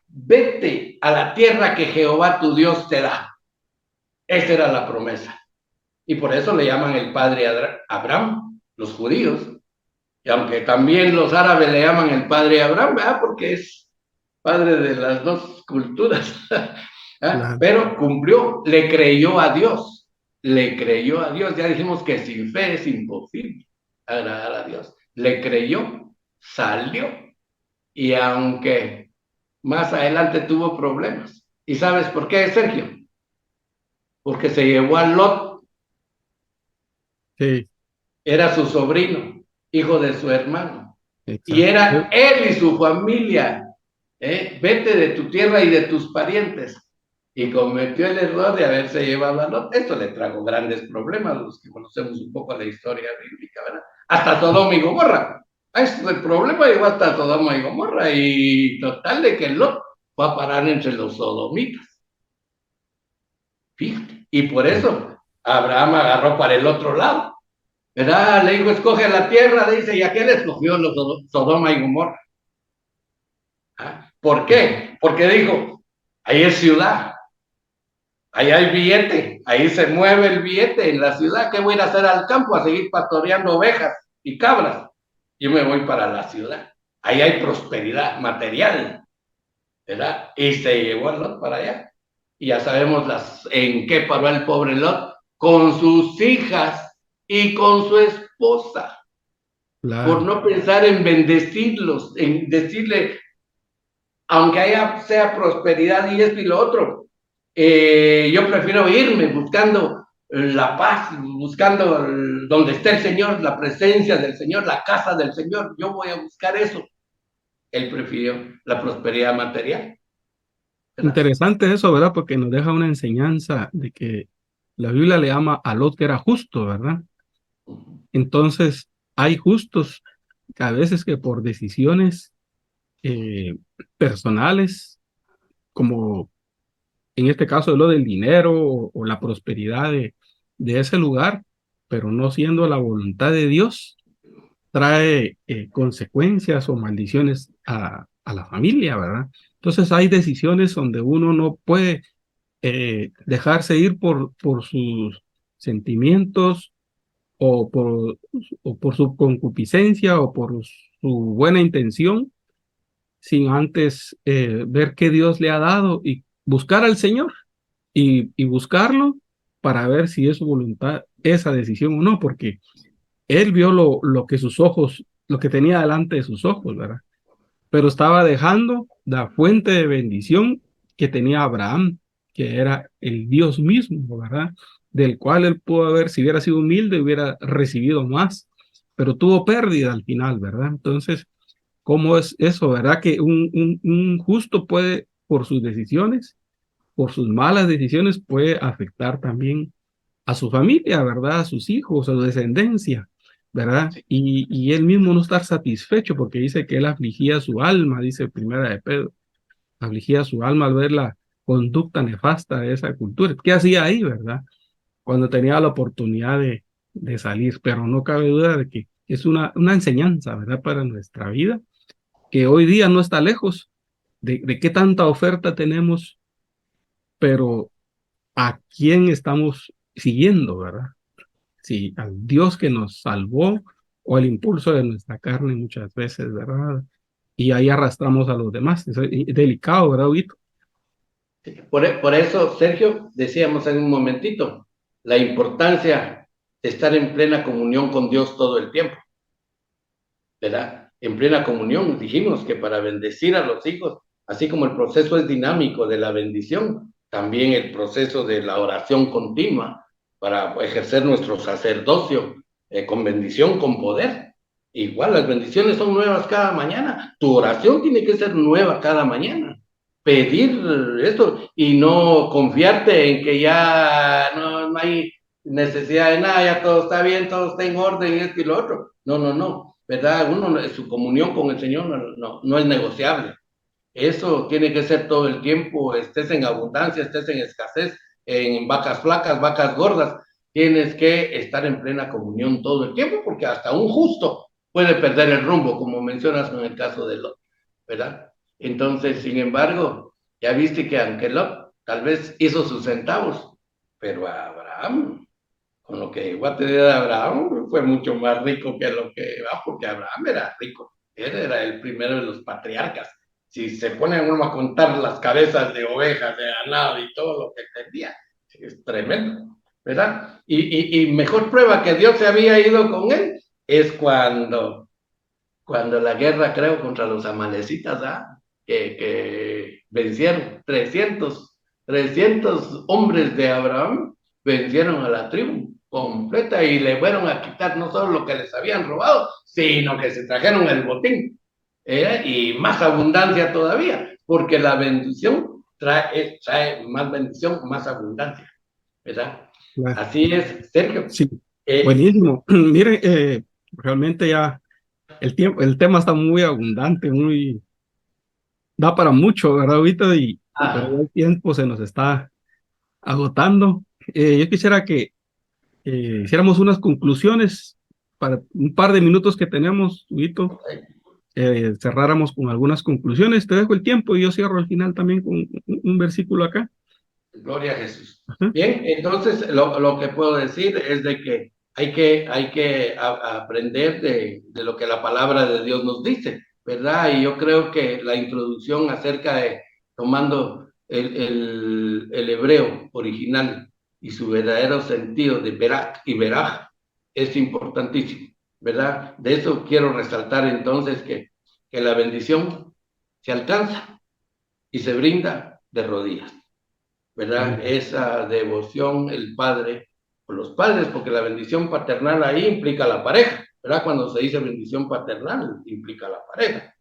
Vete a la tierra que Jehová tu Dios te da. Esa era la promesa. Y por eso le llaman el padre Abraham, los judíos. Y aunque también los árabes le llaman el padre Abraham, ¿verdad? Porque es padre de las dos culturas. Claro. Pero cumplió, le creyó a Dios. Le creyó a Dios. Ya dijimos que sin fe es imposible agradar a Dios. Le creyó, salió. Y aunque más adelante tuvo problemas. ¿Y sabes por qué, Sergio? Porque se llevó a Lot. Sí, Era su sobrino, hijo de su hermano. Y exacto. era él y su familia. Vete de tu tierra y de tus parientes. Y cometió el error de haberse llevado a Lot. Esto le trajo grandes problemas a los que conocemos un poco la historia bíblica, ¿verdad? Hasta Sodoma y Gomorra. El problema llegó hasta Sodoma y Gomorra. Y total de que Lot fue a parar entre los sodomitas. Fíjate. Y por eso Abraham agarró para el otro lado. ¿Verdad? Le dijo, escoge la tierra, dice, y aquel escogió los Sodoma y Gomorra. ¿Por qué? Porque dijo, ahí es ciudad, ahí hay billete, ahí se mueve el billete en la ciudad. ¿Qué voy a ir a hacer al campo? A seguir pastoreando ovejas y cabras. Yo me voy para la ciudad. Ahí hay prosperidad material, ¿verdad? Y se llevó a Lot para allá. Y ya sabemos en qué paró el pobre Lot, con sus hijas y con su esposa. Claro. Por no pensar en bendecirlos, en decirle, aunque sea prosperidad y esto y lo otro, yo prefiero irme buscando la paz, buscando donde esté el Señor, la presencia del Señor, la casa del Señor. Yo voy a buscar eso. Él prefirió la prosperidad material, ¿verdad? Interesante eso, ¿verdad? Porque nos deja una enseñanza de que la Biblia le llama a Lot que era justo, ¿verdad? Entonces, hay justos que a veces que por decisiones personales, como en este caso de lo del dinero o la prosperidad de ese lugar, pero no siendo la voluntad de Dios, trae consecuencias o maldiciones a la familia, ¿verdad? Entonces hay decisiones donde uno no puede dejarse ir por sus sentimientos o por su concupiscencia o por su buena intención, sin antes ver qué Dios le ha dado y buscar al Señor y buscarlo para ver si es su voluntad esa decisión o no, porque él vio lo que sus ojos, lo que tenía delante de sus ojos, ¿verdad? Pero estaba dejando la fuente de bendición que tenía Abraham, que era el Dios mismo, ¿verdad? Del cual él pudo haber, si hubiera sido humilde, hubiera recibido más, pero tuvo pérdida al final, ¿verdad? Entonces, ¿cómo es eso, verdad? Que un justo puede, por sus decisiones, por sus malas decisiones, puede afectar también a su familia, ¿verdad? A sus hijos, a su descendencia, ¿verdad? Sí. Y él mismo no estar satisfecho porque dice que él afligía su alma, dice Primera de Pedro, afligía su alma al ver la conducta nefasta de esa cultura. ¿Qué hacía ahí, verdad? Cuando tenía la oportunidad de salir, pero no cabe duda de que es una enseñanza, ¿verdad? Para nuestra vida, que hoy día no está lejos de qué tanta oferta tenemos, pero a quién estamos siguiendo, ¿verdad? Si al Dios que nos salvó o el impulso de nuestra carne muchas veces, ¿verdad? Y ahí arrastramos a los demás. Es delicado, ¿verdad, Huguito? Por eso, Sergio, decíamos en un momentito, la importancia de estar en plena comunión con Dios todo el tiempo, ¿verdad? En plena comunión, dijimos que para bendecir a los hijos, así como el proceso es dinámico de la bendición, también el proceso de la oración continua para ejercer nuestro sacerdocio con bendición, con poder. Igual las bendiciones son nuevas cada mañana. Tu oración tiene que ser nueva cada mañana. Pedir esto y no confiarte en que ya no hay necesidad de nada, ya todo está bien, todo está en orden, esto y lo otro. No, no, no. ¿Verdad? Su comunión con el Señor no es negociable. Eso tiene que ser todo el tiempo, estés en abundancia, estés en escasez, en vacas flacas, vacas gordas. Tienes que estar en plena comunión todo el tiempo, porque hasta un justo puede perder el rumbo, como mencionas en el caso de Lot, ¿verdad? Entonces, sin embargo, ya viste que aunque Lot tal vez hizo sus centavos, pero Abraham, con lo que llegó a tener Abraham, fue mucho más rico que lo que va, porque Abraham era rico. Él era el primero de los patriarcas. Si se pone uno a contar las cabezas de ovejas, de ganado y todo lo que tenía, es tremendo, ¿verdad? Y mejor prueba que Dios se había ido con él es cuando la guerra, creo, contra los amalecitas, ¿ah? Que vencieron 300 hombres de Abraham, vencieron a la tribu completa y le fueron a quitar no solo lo que les habían robado, sino que se trajeron el botín, y más abundancia todavía, porque la bendición trae más bendición, más abundancia, ¿verdad? Claro. Así es, Sergio. Sí, buenísimo. Mire, realmente ya el tema está muy abundante, da para mucho, ¿verdad? Ahorita, pero ya el tiempo se nos está agotando. Yo quisiera que hiciéramos unas conclusiones para un par de minutos que tenemos, Huguito, cerráramos con algunas conclusiones. Te dejo el tiempo y yo cierro al final también con un versículo acá. Gloria a Jesús. Ajá. Bien, entonces lo que puedo decir es de que hay que aprender de lo que la palabra de Dios nos dice, ¿verdad? Y yo creo que la introducción acerca de tomando el hebreo original y su verdadero sentido de Berak y Beraj es importantísimo, ¿verdad? De eso quiero resaltar entonces que la bendición se alcanza y se brinda de rodillas, ¿verdad? Esa devoción, el padre, o los padres, porque la bendición paternal ahí implica la pareja, ¿verdad? Cuando se dice bendición paternal, implica la pareja.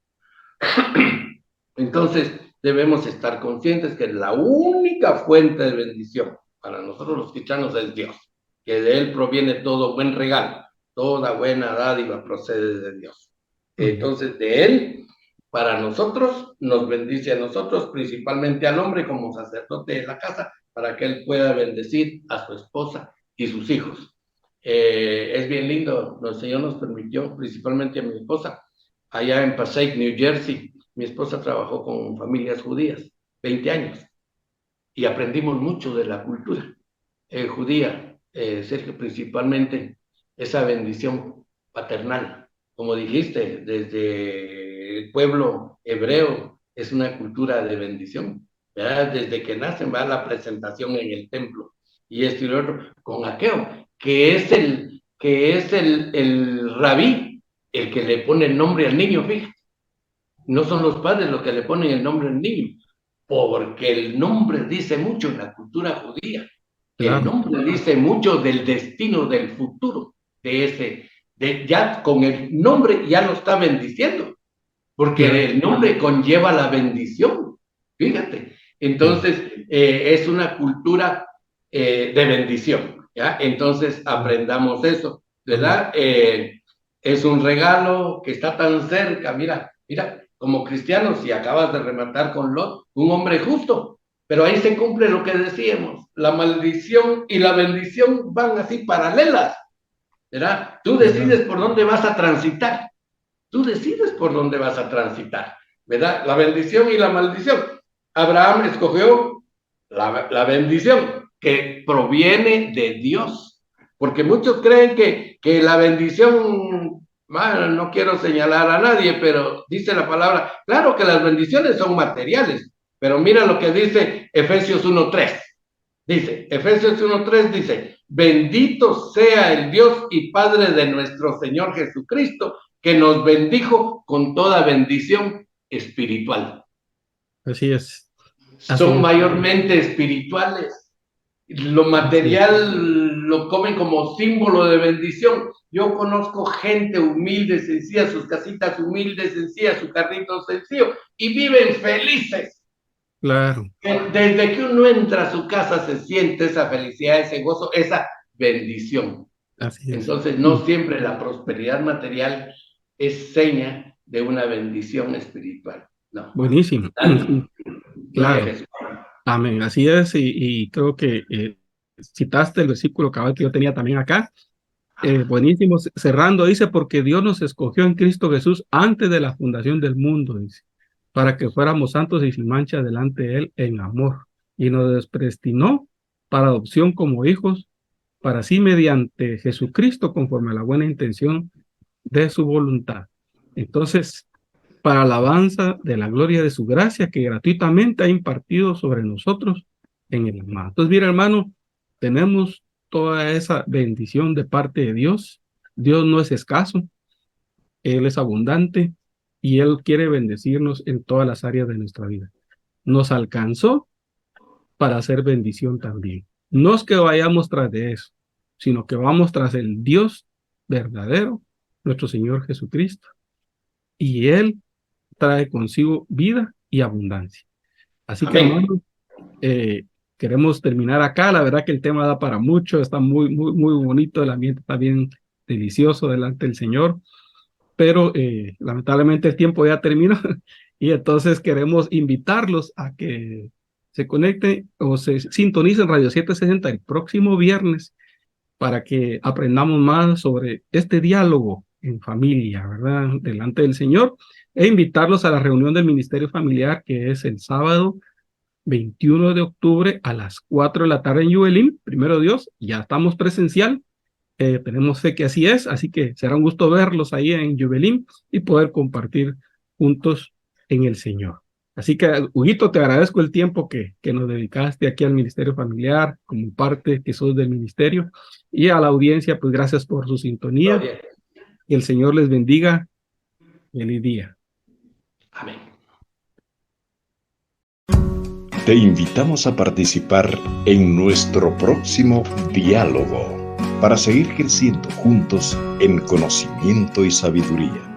Entonces, debemos estar conscientes que la única fuente de bendición para nosotros los cristianos es Dios, que de Él proviene todo buen regalo, toda buena dádiva procede de Dios. Entonces, de Él, para nosotros, nos bendice a nosotros, principalmente al hombre como sacerdote de la casa, para que Él pueda bendecir a su esposa y sus hijos. Es bien lindo, el Señor nos permitió, principalmente a mi esposa, allá en Passaic, New Jersey. Mi esposa trabajó con familias judías, 20 años, y aprendimos mucho de la cultura judía, Sergio, principalmente esa bendición paternal. Como dijiste, desde el pueblo hebreo es una cultura de bendición, ¿verdad? Desde que nacen va la presentación en el templo, y esto y lo otro, con Aqueo, que es el rabí, el que le pone el nombre al niño, fíjate. No son los padres los que le ponen el nombre al niño, porque el nombre dice mucho en la cultura judía. Claro. El nombre dice mucho del destino, del futuro de ya con el nombre ya lo está bendiciendo, porque el nombre conlleva la bendición, fíjate. Entonces, es una cultura de bendición, ¿ya? Entonces, aprendamos eso, ¿verdad? Es un regalo que está tan cerca, mira, como cristianos, si acabas de rematar con Lot, un hombre justo, pero ahí se cumple lo que decíamos, la maldición y la bendición van así paralelas, ¿verdad? Tú decides por dónde vas a transitar, ¿verdad? La bendición y la maldición. Abraham escogió la bendición que proviene de Dios, porque muchos creen que la bendición... Bueno, no quiero señalar a nadie, pero dice la palabra, claro que las bendiciones son materiales, pero mira lo que dice Efesios 1:3. Efesios 1:3 dice, bendito sea el Dios y Padre de nuestro Señor Jesucristo, que nos bendijo con toda bendición espiritual. Así es. Son mayormente espirituales. Lo material lo comen como símbolo de bendición. Yo conozco gente humilde, sencilla, sus casitas humildes, sencillas, su carrito sencillo, y viven felices. Claro. Desde que uno entra a su casa se siente esa felicidad, ese gozo, esa bendición. Así es. Entonces, no siempre la prosperidad material es seña de una bendición espiritual. No. Buenísimo. Claro. Amén. Así es, y creo que citaste el versículo cabal que yo tenía también acá. Buenísimo. Cerrando, dice, porque Dios nos escogió en Cristo Jesús antes de la fundación del mundo, dice. para que fuéramos santos y sin mancha delante de Él en amor, y nos predestinó para adopción como hijos, para sí mediante Jesucristo, conforme a la buena intención de su voluntad. Entonces, para alabanza de la gloria de su gracia, que gratuitamente ha impartido sobre nosotros en el amado. Entonces, mira, hermano, tenemos toda esa bendición de parte de Dios. Dios no es escaso, Él es abundante y Él quiere bendecirnos en todas las áreas de nuestra vida. Nos alcanzó para hacer bendición también. No es que vayamos tras de eso, sino que vamos tras el Dios verdadero, nuestro Señor Jesucristo. Y Él trae consigo vida y abundancia. Así que, hermanos, queremos terminar acá. La verdad que el tema da para mucho, está muy bonito, el ambiente está bien delicioso delante del Señor, pero lamentablemente el tiempo ya terminó y entonces queremos invitarlos a que se conecten o se sintonicen Radio 760 el próximo viernes para que aprendamos más sobre este diálogo en familia, ¿verdad? Delante del Señor, e invitarlos a la reunión del Ministerio Familiar, que es el sábado 21 de octubre a las 4 de la tarde en Juvelim. Primero Dios, ya estamos presencial, tenemos fe que así es, así que será un gusto verlos ahí en Juvelim y poder compartir juntos en el Señor. Así que, Huguito, te agradezco el tiempo que nos dedicaste aquí al Ministerio Familiar, como parte que sos del ministerio, y a la audiencia, pues gracias por su sintonía. Que el Señor les bendiga. Feliz día. Amén. Te invitamos a participar en nuestro próximo diálogo para seguir creciendo juntos en conocimiento y sabiduría.